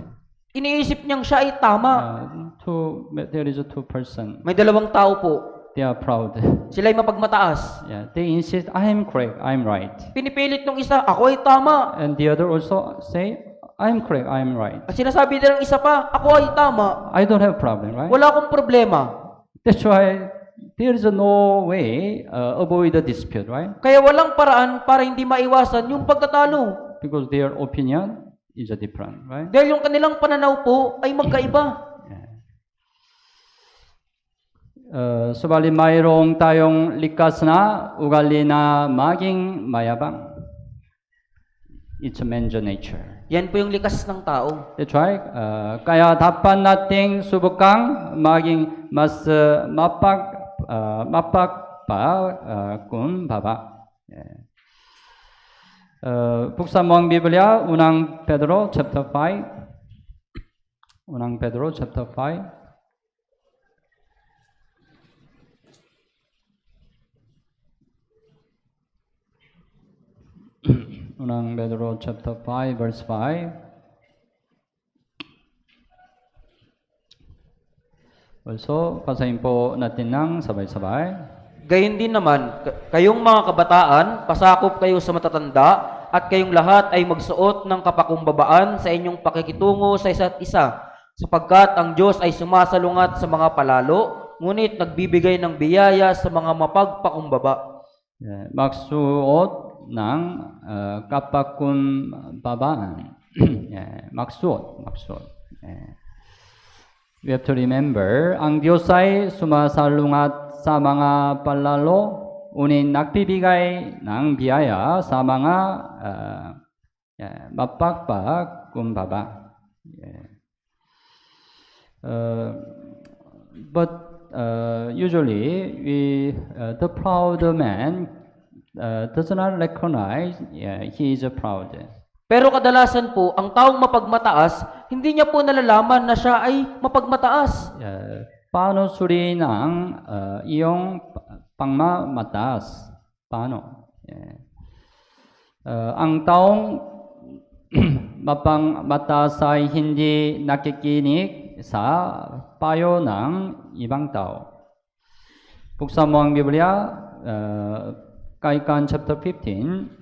Speaker 2: Iniisip niyang siya ay tama.
Speaker 1: There is a two person.
Speaker 2: May dalawang tao po.
Speaker 1: They are proud.
Speaker 2: Sila ay mapagmataas.
Speaker 1: They insist, I am correct, I am right.
Speaker 2: Pinipilit nung isa, ako ay tama.
Speaker 1: And the other also say, I am correct, I am right.
Speaker 2: At sinasabi din ng isa pa, ako ay tama.
Speaker 1: I don't have problem, right?
Speaker 2: Wala akong problema.
Speaker 1: That's why there is no way avoid the dispute, right?
Speaker 2: Kaya walang paraan para hindi maiwasan yung pagtatalo.
Speaker 1: Because their opinion is different, right?
Speaker 2: Dahil yung kanilang pananaw po ay magkaiba.
Speaker 1: Subalit mayroong tayong likas na ugali na maging mayabang. It's man's nature.
Speaker 2: Yan po yung likas ng tao.
Speaker 1: That's right. Kaya dapat nating subukang maging mas mapagpakumbaba. Buksan mo ang Biblia, unang Pedro chapter 5. Unang Pedro chapter 5. Unang Pedro chapter 5 verse 5. Also, basahin po natin ng sabay-sabay.
Speaker 2: Gayon din naman, kayong mga kabataan, pasakop kayo sa matatanda, at kayong lahat ay magsuot ng kapakumbabaan sa inyong pakikitungo sa isa't isa, sapagkat ang Diyos ay sumasalungat sa mga palalo, ngunit nagbibigay ng biyaya sa mga mapagpakumbaba.
Speaker 1: Magsuot ng kapakumbabaan. Magsuot. We have to remember, ang Diyos ay sumasalungat sa mga palalo, ngunit nagbibigay ng biyaya sa mga mapagpakumbaba. But usually, the proud man does not recognize he is proud.
Speaker 2: Pero kadalasan po, ang taong mapagmataas, hindi niya po nalalaman na siya ay mapagmataas.
Speaker 1: Paano suriin ang iyong pangmamataas? Paano? Ang taong mapangmataas ay hindi nakikinig sa payo ng ibang tao. Buksan mo ang Biblia, Kaikan chapter 15.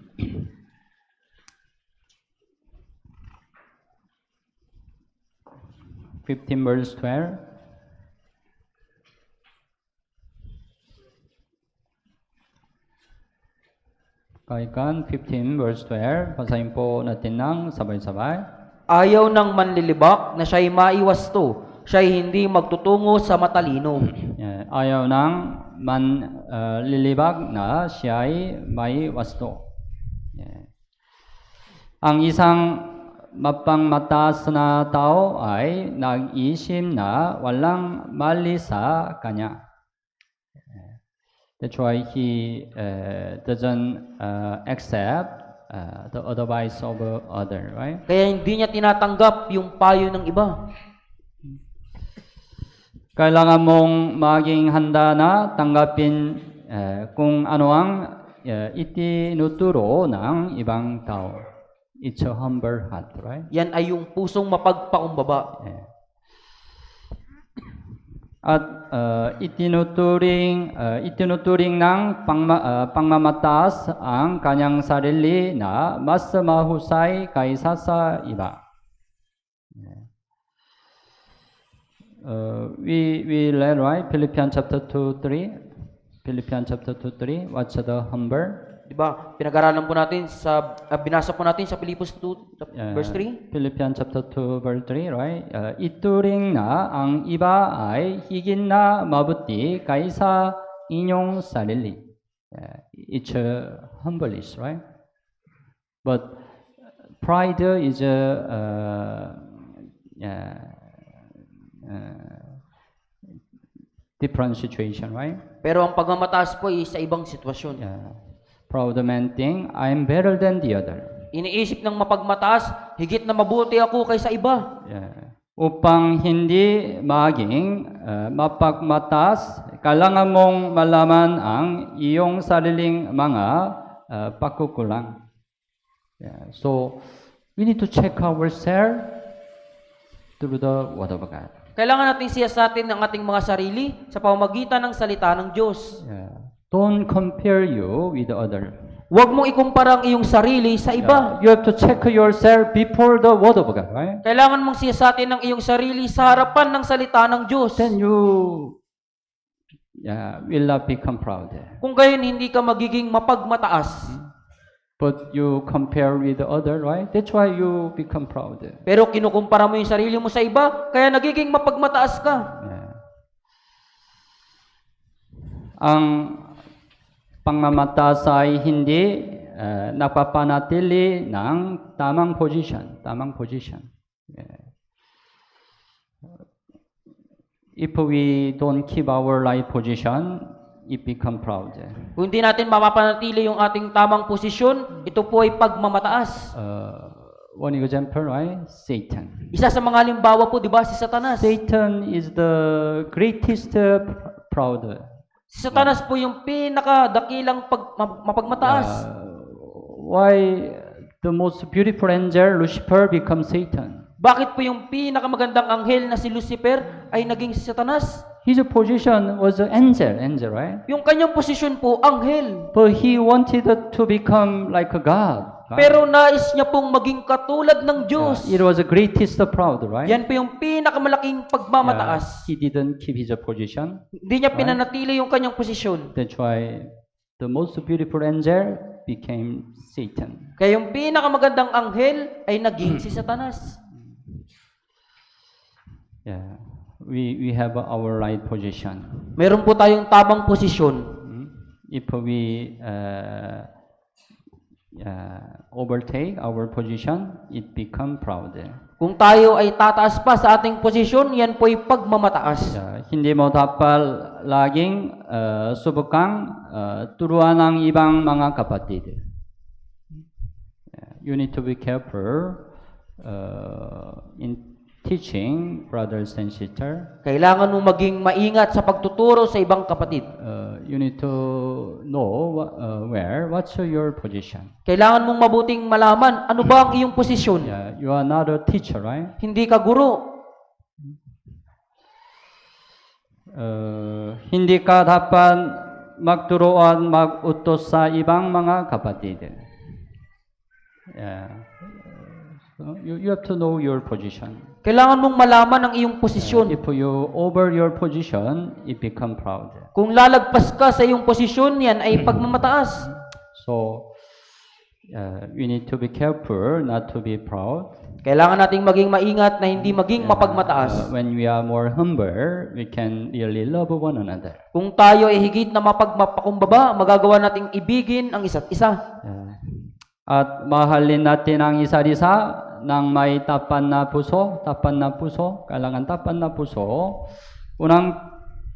Speaker 1: 15 verse 12. Kaikan 15 verse 12. Basahin po natin ng sabay-sabay.
Speaker 2: Ayaw ng manlilibak na siya'y maiwasto, siya'y hindi magtutungo sa matalino.
Speaker 1: Ayaw ng manlilibak na siya'y may wasto. Ang isang mapangmataas na tao ay nag-iisip na walang mali sa kanya. That's why he doesn't accept the advice of other, right?
Speaker 2: Kaya hindi niya tinatanggap yung payo ng iba.
Speaker 1: Kailangan mong maging handa na tanggapin kung ano ang itinuturo ng ibang tao. It's a humble heart, right?
Speaker 2: Yan ay yung pusong mapagpakumbaba.
Speaker 1: At itinuturing ng pangmamataas ang kanyang sarili na mas mahusay kaysa sa iba. We read, right? Philippians chapter 2:3. Philippians chapter 2:3. What's the humble?
Speaker 2: Di ba? Pinag-aralan po natin binasa po natin sa Pilipos 2 verse 3.
Speaker 1: Philippians chapter 2 verse 3, right? ituring na ang iba ay higit na mabuti kaysa inyong sarili. It's humbleness, right? But pride is different situation, right?
Speaker 2: Pero ang pagmamataas po ay sa ibang sitwasyon.
Speaker 1: Proud man think I'm better than the other.
Speaker 2: Iniisip ng mapagmataas, higit na mabuti ako kaysa iba.
Speaker 1: Upang hindi maging mapagmataas, kailangan mong malaman ang iyong sariling mga pagkukulang. So, we need to check ourselves through the Word of God.
Speaker 2: Kailangan natin siyasatin ang ating mga sarili sa pamamagitan ng salita ng Diyos.
Speaker 1: Don't compare you with the other.
Speaker 2: Huwag mong ikumpara ang iyong sarili sa iba.
Speaker 1: You have to check yourself before the Word of God, right?
Speaker 2: Kailangan mong siyasatin ang iyong sarili sa harapan ng salita ng Diyos.
Speaker 1: Then you will not become proud.
Speaker 2: Kung gayon, hindi ka magiging mapagmataas.
Speaker 1: But you compare with the other, right? That's why you become proud.
Speaker 2: Pero kinukumpara mo yung sarili mo sa iba, kaya nagiging mapagmataas ka.
Speaker 1: Ang pangmamataas ay hindi napapanatili ng tamang position. If we don't keep our right position, it become proud.
Speaker 2: Kung hindi natin mapapanatili yung ating tamang posisyon, ito po ay pagmamataas.
Speaker 1: One example, right? Satan.
Speaker 2: Isa sa mga halimbawa po, di ba, si Satanas.
Speaker 1: Satan is the greatest proud.
Speaker 2: Si Satanas po yung pinakadakilang mapagmataas.
Speaker 1: Why the most beautiful angel, Lucifer, becomes Satan?
Speaker 2: Bakit po yung pinakamagandang anghel na si Lucifer ay naging si Satanas?
Speaker 1: His position was an angel, right?
Speaker 2: Yung kanyang posisyon po, anghel.
Speaker 1: But he wanted to become like a God.
Speaker 2: Pero nais niya pong maging katulad ng Diyos.
Speaker 1: It was the greatest proud, right?
Speaker 2: Yan po yung pinakamalaking pagmamataas.
Speaker 1: He didn't keep his position.
Speaker 2: Hindi niya pinanatili yung kanyang posisyon.
Speaker 1: That's why the most beautiful angel became Satan.
Speaker 2: Kaya yung pinakamagandang anghel ay naging si Satanas.
Speaker 1: We have our right position.
Speaker 2: Meron po tayong tamang posisyon.
Speaker 1: If we overtake our position, it become proud.
Speaker 2: Kung tayo ay tataas pa sa ating posisyon, yan po ay pagmamataas.
Speaker 1: Hindi mo dapat laging subukang turuan ang ibang mga kapatid. You need to be careful in teaching brothers and sisters.
Speaker 2: Kailangan mo maging maingat sa pagtuturo sa ibang kapatid.
Speaker 1: You need to know what's your position.
Speaker 2: Kailangan mong mabuting malaman ano ba ang iyong posisyon.
Speaker 1: You are not a teacher, right?
Speaker 2: Hindi ka guro.
Speaker 1: Hindi ka dapat magturuan mag-utos sa ibang mga kapatid. So you have to know your position.
Speaker 2: Kailangan mong malaman ang iyong posisyon.
Speaker 1: If you over your position, it become proud.
Speaker 2: Kung lalagpas ka sa iyong posisyon, yan ay pagmamataas.
Speaker 1: So, we need to be careful not to be proud.
Speaker 2: Kailangan nating maging maingat na hindi maging mapagmataas.
Speaker 1: When we are more humble, we can really love one another.
Speaker 2: Kung tayo ay higit na mapagmapakumbaba, magagawa nating ibigin ang isa't isa.
Speaker 1: At mahalin natin ang isa't isa ng may tapat na puso, kailangan tapat na puso. Unang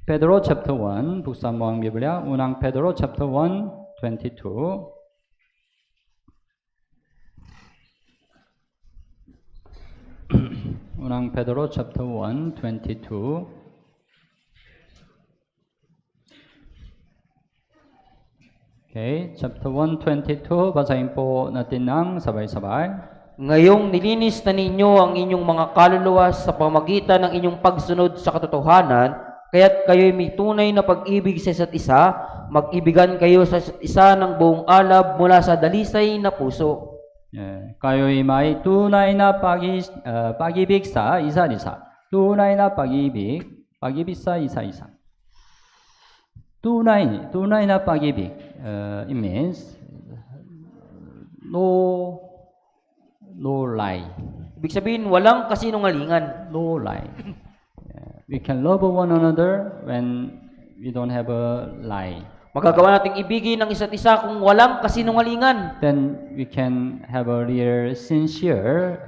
Speaker 1: Pedro chapter 1, buksan mo ang Biblia. Unang Pedro chapter 1, 22. Unang Pedro chapter 1, 22. Okay, chapter 1, 22. Basahin po natin ng sabay-sabay.
Speaker 2: Ngayong nilinis na ninyo ang inyong mga kaluluwa sa pamagitan ng inyong pagsunod sa katotohanan, Kaya't kayo'y may tunay na pag-ibig sa isa't isa, mag-ibigan kayo sa isa't isa ng buong alab mula sa dalisay na puso.
Speaker 1: 예, kayo'y may tunay na pag-ibig sa isa't isa. tunay na pag-ibig sa isa-isa. tunay na pag-ibig. It means no lie.
Speaker 2: Ibig sabihin, walang kasinungalingan.
Speaker 1: No lie. We can love one another when we don't have a lie.
Speaker 2: Magagawa nating ibigin ng isa't isa kung walang kasinungalingan.
Speaker 1: Then we can have a real, sincere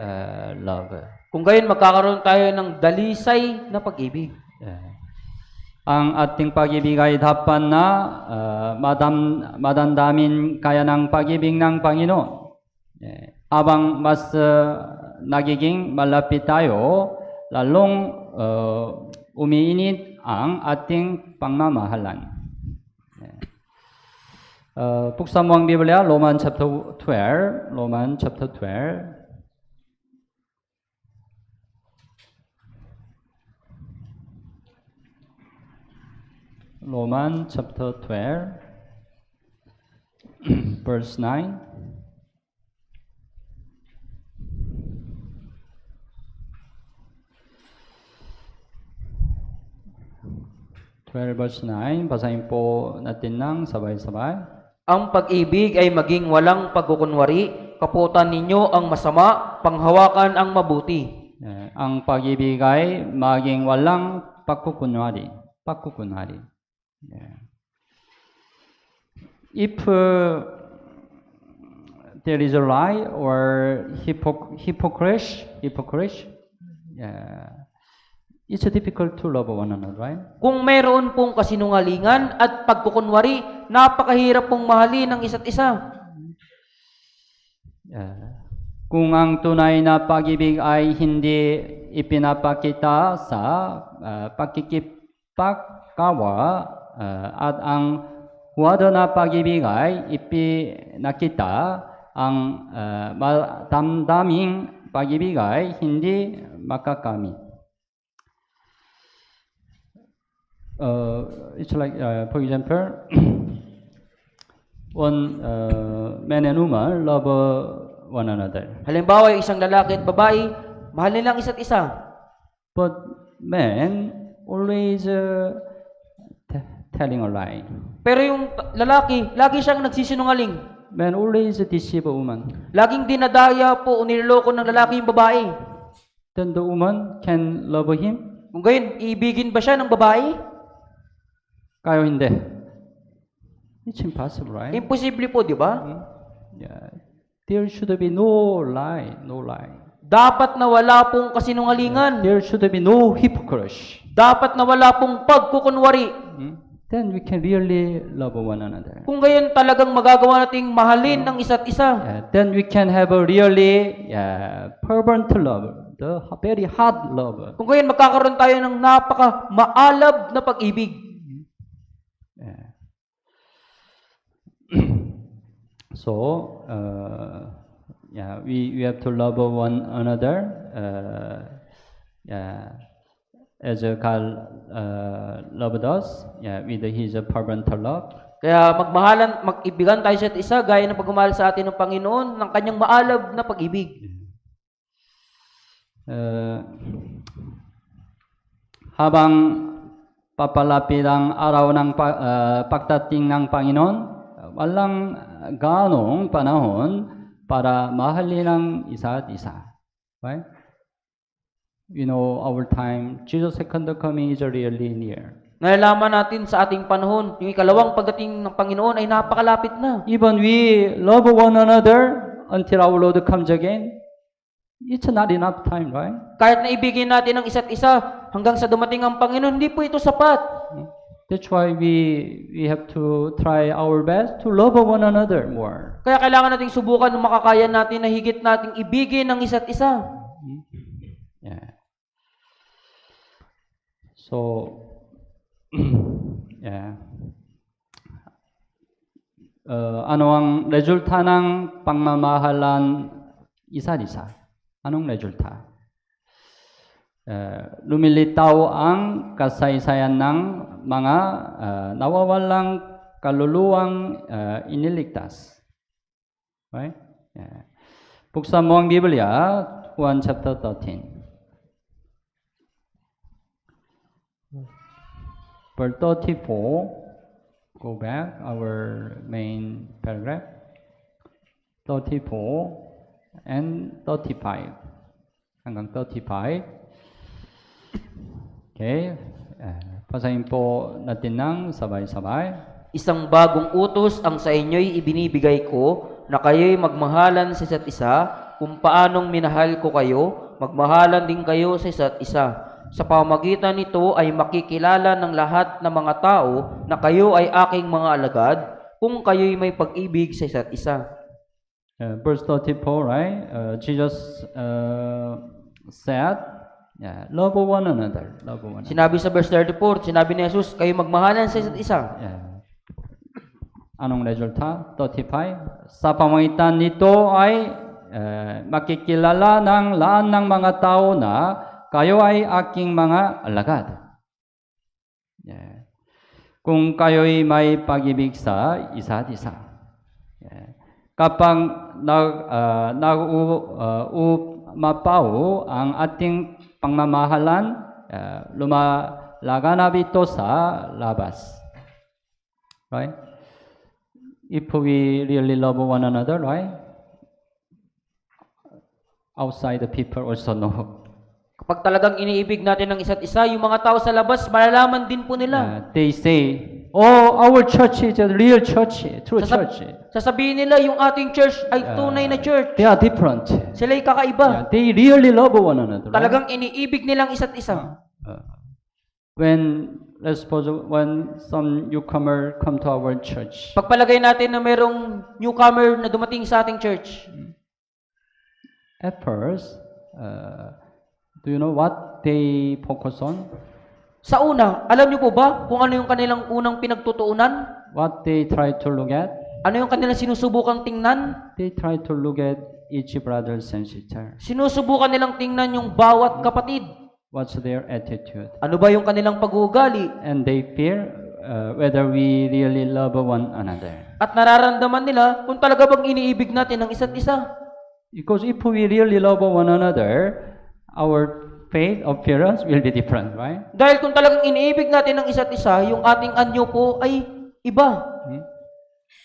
Speaker 1: love.
Speaker 2: Kung gayon, magkakaroon tayo ng dalisay na pag-ibig.
Speaker 1: Ang ating pag-ibig ay dapat na madamdamin kaya ng pag-ibig ng Panginoon. Habang mas nagiging malapit tayo, lalong umiinit ang ating pagmamahalan. Buksan mo ang Biblia, Romans chapter 12. Romans chapter 12. Romans chapter 12, verse 9. Verse 9, basahin po natin ng sabay-sabay.
Speaker 2: Ang pag-ibig ay maging walang pagkukunwari, kaputan ninyo ang masama, panghawakan ang mabuti.
Speaker 1: Ang pag-ibig ay maging walang pagkukunwari. If there is a lie or hypocrisy, it's difficult to love one another, right?
Speaker 2: Kung mayroon pong kasinungalingan at pagkukunwari, napakahirap pong mahalin ang isa't isa.
Speaker 1: Kung ang tunay na pag-ibig ay hindi ipinapakita sa pakikipagkawa at ang huwad na pag-ibig ay ipinakita, ang damdaming pag-ibig ay hindi makakamit. It's like, for example, one man and woman love one another.
Speaker 2: Halimbawa, yung isang lalaki at babae, mahal nila ang isa't isa.
Speaker 1: But man always telling a lie.
Speaker 2: Pero yung lalaki, lagi siyang nagsisinungaling.
Speaker 1: Man always deceive a woman.
Speaker 2: Laging dinadaya po o niloloko ng lalaki yung babae.
Speaker 1: Then the woman can love him?
Speaker 2: Kung gayon, iibigin ba siya ng babae?
Speaker 1: Kayo hindi. It's impossible, right?
Speaker 2: Imposible po, di ba?
Speaker 1: Yeah. There should be no lie.
Speaker 2: Dapat na wala pong kasinungalingan.
Speaker 1: There should be no hypocrisy.
Speaker 2: Dapat na wala pong pagkukunwari.
Speaker 1: Then we can really love one another.
Speaker 2: Kung gayon, talagang magagawa nating mahalin ng isa't isa.
Speaker 1: Then we can have a really fervent love, the very hard love.
Speaker 2: Kung gayon, magkakaroon tayo ng napaka maalab na pag-ibig.
Speaker 1: So, we have to love one another. As God loved us, with His fervent love.
Speaker 2: Kaya mag-ibigan tayo sa isa gaya ng pagmamahal sa atin ng Panginoon ng kanyang maalab na pag-ibig.
Speaker 1: Habang papalapit ang araw ng pagdating ng Panginoon, walang ganong panahon para mahalin ang isa't isa. Right? You know, our time, Jesus' second coming is really near.
Speaker 2: Nalalaman natin sa ating panahon, yung ikalawang pagdating ng Panginoon ay napakalapit na.
Speaker 1: Even we love one another until our Lord comes again, it's not enough time, right?
Speaker 2: Kahit na ibigin natin ang isa't isa hanggang sa dumating ang Panginoon, hindi po ito sapat.
Speaker 1: That's why we have to try our best to love one another more.
Speaker 2: Kaya kailangan nating subukan ng makakaya natin na higit nating ibigin ang isa't isa.
Speaker 1: Yeah. So, yeah. Ano ang resulta ng pagmamahalan isa't isa? Anong resulta? lumilitaw ang kasaysayan ng mga nawawalang kaluluwang iniligtas. Right? Yeah. Buksan mo ang Biblia, Juan chapter 13. Verse 34, go back, our main paragraph. 34 and 35. Hanggang 35. Okay. Basahin po natin ng sabay-sabay.
Speaker 2: Isang bagong utos ang sa inyo'y ibinibigay ko, na kayo'y magmahalan sa isa't isa, kung paanong minahal ko kayo, magmahalan din kayo sa isa't isa. Sa pamamagitan nito ay makikilala ng lahat ng mga tao na kayo ay aking mga alagad, kung kayo'y may pag-ibig sa isa't isa.
Speaker 1: Verse 34, right? Jesus said, love one another. Love one another.
Speaker 2: Sinabi sa verse 34, sinabi ni Jesus, kayo magmahalan sa isa't isa.
Speaker 1: Anong resulta? 35. Sa pamamagitan nito ay makikilala ng lahat ng mga tao na kayo ay aking mga alagad. Kung kayo'y may pag-ibig sa isa't isa. Kapag nag-umapaw ang ating pangmamahalan, lumalaganap ito sa labas. Right? If we really love one another, right? Outside the people also know.
Speaker 2: Kapag talagang iniibig natin ang isa't isa, yung mga tao sa labas, malalaman din po nila.
Speaker 1: They say, oh, our church is a real church, true church.
Speaker 2: Sasabihin nila, yung ating church ay tunay na church.
Speaker 1: They are different.
Speaker 2: Sila'y kakaiba.
Speaker 1: They really love one another.
Speaker 2: Talagang iniibig nilang isa't isa.
Speaker 1: Let's suppose when some newcomer come to our church.
Speaker 2: Pagpalagay natin na merong newcomer na dumating sa ating church.
Speaker 1: At first, do you know what they focus on?
Speaker 2: Sa una, alam niyo po ba kung ano yung kanilang unang pinagtutuunan?
Speaker 1: What they try to look at?
Speaker 2: Ano yung kanilang sinusubukang tingnan?
Speaker 1: They try to look at each brother and sister.
Speaker 2: Sinusubukan nilang tingnan yung bawat kapatid.
Speaker 1: What's their attitude?
Speaker 2: Ano ba yung kanilang pag-uugali?
Speaker 1: And they fear whether we really love one another.
Speaker 2: At nararamdaman nila kung talaga bang iniibig natin ang isa't isa.
Speaker 1: Because if we really love one another, our faith appearance will be different, right?
Speaker 2: Dahil kung talagang iniibig natin ang isa't isa, yung ating anyo po ay iba.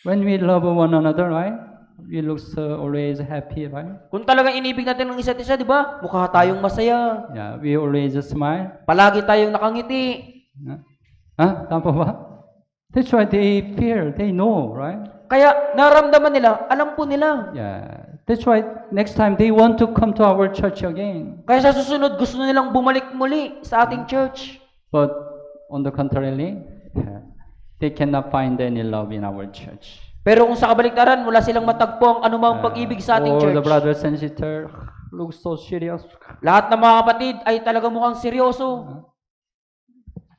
Speaker 1: When we love one another, right? We look always happy, right?
Speaker 2: Kung talagang iniibig natin ang isa't isa, di ba? Mukha tayong masaya.
Speaker 1: Yeah, we always smile.
Speaker 2: Palagi tayong nakangiti.
Speaker 1: Tama ba? That's why they fear, they know, right?
Speaker 2: Kaya naramdaman nila, alam po nila.
Speaker 1: Yeah. That's why next time they want to come to our church again.
Speaker 2: Kaya sa susunod, gusto nilang bumalik muli sa ating church.
Speaker 1: But on the contrary, they cannot find any love in our church.
Speaker 2: Pero kung sa kabaliktaran, wala silang matagpo ang anumang pag-ibig sa ating church.
Speaker 1: All the brothers and sisters look so serious.
Speaker 2: Lahat ng mga kapatid ay talaga mukhang seryoso.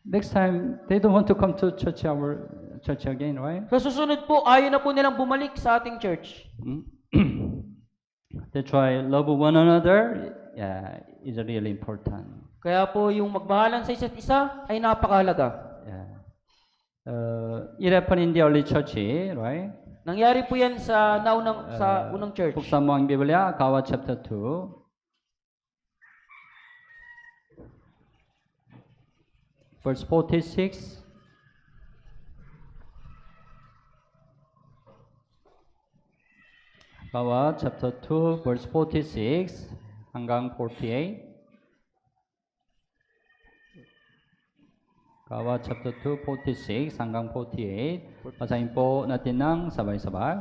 Speaker 1: Next time, they don't want to come to our church again, right?
Speaker 2: Sa susunod po, ayaw na po nilang bumalik sa ating church.
Speaker 1: That's why love one another is really important.
Speaker 2: Kaya po yung magmahalan sa isa't isa ay napakahalaga.
Speaker 1: It happened in the early church, right?
Speaker 2: Nangyari po yan sa unang church.
Speaker 1: Buksan mo ang Biblia, Gawa chapter 2. Verse 46. Gawa chapter 2, verse 46 hanggang 48. Gawa chapter 2, 46 hanggang 48. Basahin po natin ng sabay-sabay.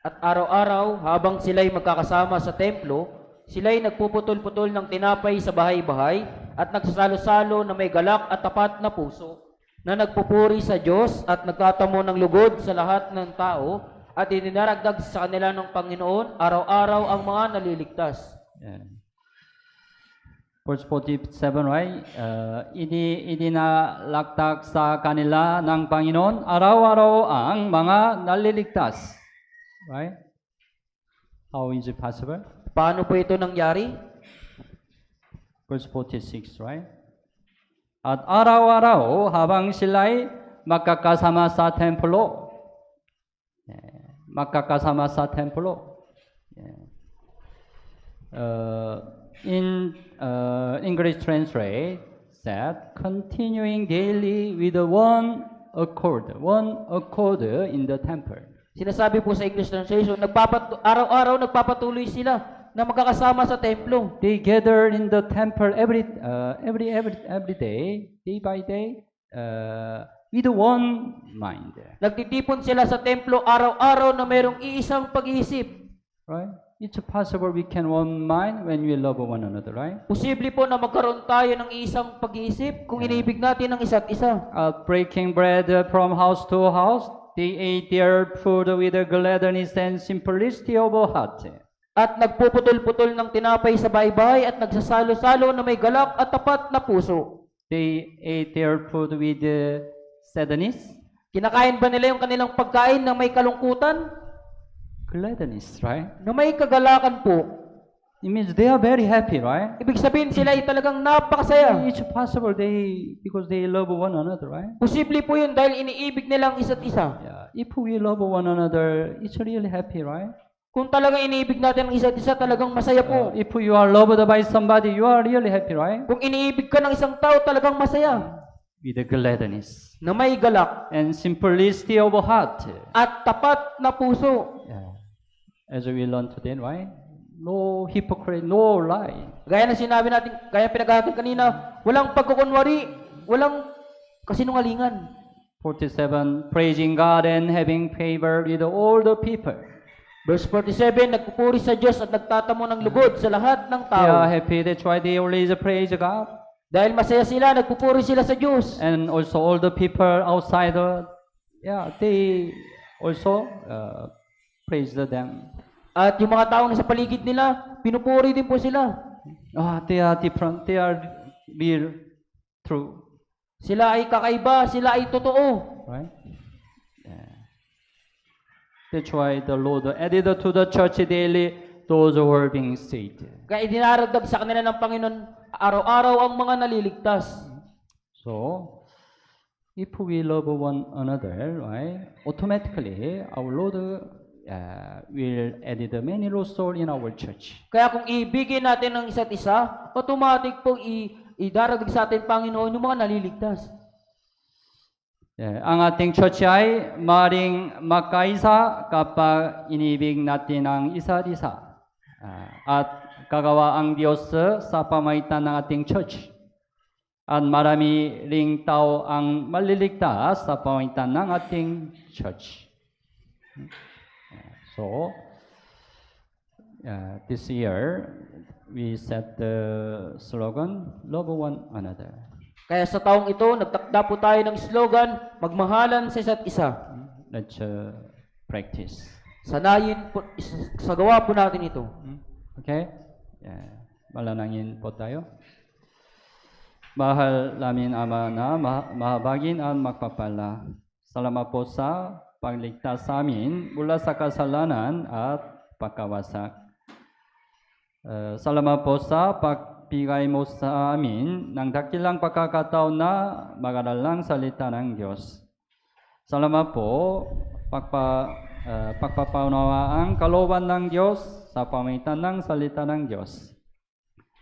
Speaker 2: At araw-araw, habang sila'y magkakasama sa templo, sila'y nagpuputol-putol ng tinapay sa bahay-bahay at nagsasalo-salo na may galak at tapat na puso, na nagpupuri sa Diyos at nagtatamo ng lugod sa lahat ng tao at idinaragdag sa kanila ng Panginoon araw-araw ang mga naliligtas.
Speaker 1: Verse 47, right? Idinalagdag sa kanila ng Panginoon araw-araw ang mga naliligtas. Right? How is it possible?
Speaker 2: Paano po ito nangyari?
Speaker 1: verse 46, right? At araw-araw habang sila'y magkakasama sa templo. Magkakasama sa templo. In English translate said, continuing daily with one accord in the temple.
Speaker 2: Sinasabi po sa English translation, araw-araw nagpapatuloy sila na magkakasama sa templo.
Speaker 1: They gathered in the temple every day, day by day, with one mind.
Speaker 2: Nagtitipon sila sa templo araw-araw na mayroong iisang pag-iisip.
Speaker 1: Right? It's possible we can one mind when we love one another, right?
Speaker 2: Posible po na magkaroon tayo ng iisang pag-iisip kung inibig natin ang isa't isa.
Speaker 1: Breaking bread from house to house, they ate their food with a gladness and simplicity of heart.
Speaker 2: At nagpuputol-putol ng tinapay sa bahay-bahay at nagsasalo-salo na may galak at tapat na puso.
Speaker 1: They ate their food with sadness.
Speaker 2: Kinakain ba nila yung kanilang pagkain na may kalungkutan?
Speaker 1: Gladness, right?
Speaker 2: Na may kagalakan po.
Speaker 1: It means they are very happy, right?
Speaker 2: Ibig sabihin sila ay talagang napakasaya.
Speaker 1: It's possible because they love one another, right?
Speaker 2: Posible po yun dahil iniibig nilang isa't isa.
Speaker 1: Yeah. If we love one another, it's really happy, right?
Speaker 2: Kung talagang iniibig natin ang isa't isa, talagang masaya po.
Speaker 1: If you are loved by somebody, you are really happy, right?
Speaker 2: Kung iniibig ka ng isang tao, talagang masaya.
Speaker 1: With a gladness
Speaker 2: Na may galak.
Speaker 1: and simplicity of heart.
Speaker 2: At tapat na puso.
Speaker 1: Yeah. As we learned today, right? No hypocrite, no lie.
Speaker 2: Gaya na sinabi natin, gaya pinag-aaralan kanina, walang pagkukunwari, walang kasinungalingan.
Speaker 1: 47, praising God and having favor with all the people.
Speaker 2: Verse 47, nagpupuri sa Diyos at nagtatamo ng lugod sa lahat ng
Speaker 1: They are
Speaker 2: tao.
Speaker 1: happy, that's why they always praise God.
Speaker 2: Dahil masaya sila, nagpupuri sila sa Diyos.
Speaker 1: And also all the people outside, they also praise them.
Speaker 2: At yung mga taong sa paligid nila, pinupuri din po sila.
Speaker 1: They are different, they are real, true.
Speaker 2: Sila ay kakaiba, sila ay totoo.
Speaker 1: Right? Yeah. That's why the Lord added to the church daily those who are being saved.
Speaker 2: Kaya dinaragdag sa kanila ng Panginoon araw-araw ang mga naliligtas.
Speaker 1: So, if we love one another, right, automatically our Lord will add many lost souls in our church.
Speaker 2: Kaya kung ibigin natin ang isa't isa, automatic pong idaragdag sa atin Panginoon yung mga naliligtas.
Speaker 1: Ang ating church ay maring magkaisa kapag inibig natin ang isa't isa. At gagawa ang Diyos sa pamamagitan ng ating church. At marami ring tao ang maliligtas sa pamamagitan ng ating church. So, this year, we set the slogan, love one another.
Speaker 2: Kaya sa taong ito, nagtakda po tayo ng slogan, magmahalan sa isa't isa.
Speaker 1: Let's practice.
Speaker 2: Sanayin po, sagawa po natin ito.
Speaker 1: Okay? Malanangin po tayo. Mahal namin Ama na mahabagin at magpapala. Salamat po sa pagligtas sa amin mula sa kasalanan at pagkawasak. Salamat po sa pagbigay mo sa amin ng dakilang pagkakataon na mag-aral ng salita ng Diyos. Salamat po pagpapaunawa ang kalooban ng Diyos sa pamamagitan ng salita ng Diyos.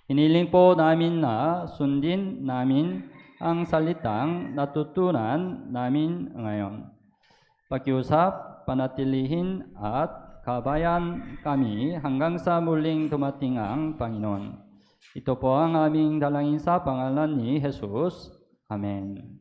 Speaker 1: Hiniling po namin na sundin namin ang salitang natutunan namin ngayon. Pakiusap, panatilihin at kabayan kami hanggang sa muling dumating ang Panginoon. Ito po ang aming dalangin sa pangalan ni Jesus. Amen.